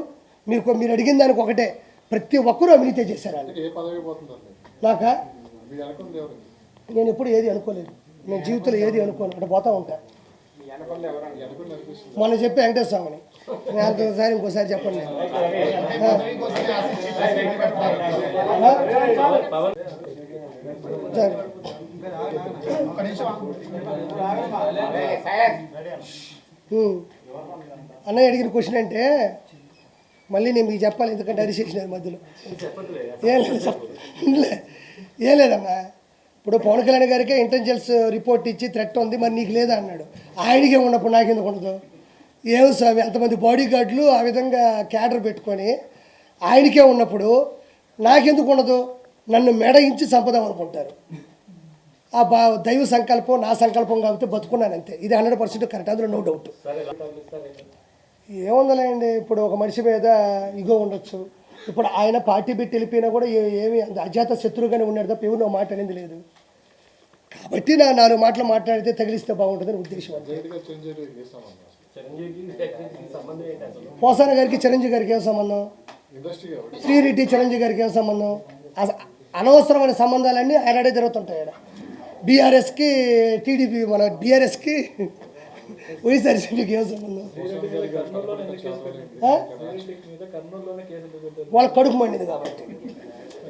మీరు అడిగిన దానికి ఒకటే, ప్రతి ఒక్కరూ అవినీతి చేశారు. అంటే ఏ పదవి పోతుందండి నాకా మీరు అనుకుంది ఎవరు? నేను ఎప్పుడు ఏది అనుకోలేదు, నేను జీవితంలో ఏది అనుకోను, అక్కడ పోతా ఉంటా. అనుకుంది అనిపిస్తుంది. మొన్న చెప్పి వెంకటేశ్వర స్వామిని, నేను అంతసారి ఇంకోసారి చెప్పండి నేను. సరే. అన్నయ్య అడిగిన క్వశ్చన్ అంటే మళ్ళీ నేను మీకు చెప్పాలి, ఎందుకంటే అది చేసినారు మధ్యలో. ఏం లేదమ్మా, ఇప్పుడు పవన్ కళ్యాణ్ గారికి ఇంటెలిజెన్స్ రిపోర్ట్ ఇచ్చి థ్రెట్ ఉంది, మరి నీకు లేదా అన్నాడు. ఆయనకే ఉన్నప్పుడు నాకెందుకు ఉండదు? ఏం స్వామి, అంతమంది బాడీ గార్డులు ఆ విధంగా క్యాడర్ పెట్టుకొని ఆయనకే ఉన్నప్పుడు నాకెందుకు ఉండదు? నన్ను మెడయించి చంపదాం అనుకుంటారు. ఆ దైవ సంకల్పం నా సంకల్పం కాబట్టి బతుకున్నాను అంతే. ఇది 100% కరెక్ట్, అందులో నో డౌట్. ఏముందలేండి, ఇప్పుడు ఒక మనిషి మీద ఇగో ఉండొచ్చు. ఇప్పుడు ఆయన పార్టీ పెట్టి వెళ్ళిపోయినా కూడా ఏమి అజాత శత్రువుగానే ఉన్నాడు తప్ప ఎవరు మాట అనేది లేదు. కాబట్టి నా 4 మాటలు మాట్లాడితే తగిలిస్తే బాగుంటుందని ఉద్దేశం అంతే. జైలుగా చిరంజీవి చేస్తామన్నారు. చిరంజీవికి సంబంధం ఏంటి అసలు? పోసాన గారికి చిరంజీవి గారికి ఏం సంబంధం? ఇండస్ట్రీ కాబట్టి శ్రీరెడ్డి చిరంజీవి గారికి ఏం సంబంధం? అనవసరమైన సంబంధాలన్నీ ఆడాడే జరుగుతుంటాయి. ఆడ బీఆర్ఎస్కి టీడీపీ, మన బీఆర్ఎస్కి వైఎస్ఆర్సీపీకి ఏం సంబంధం? వాళ్ళ కడుపు మండింది కాబట్టి.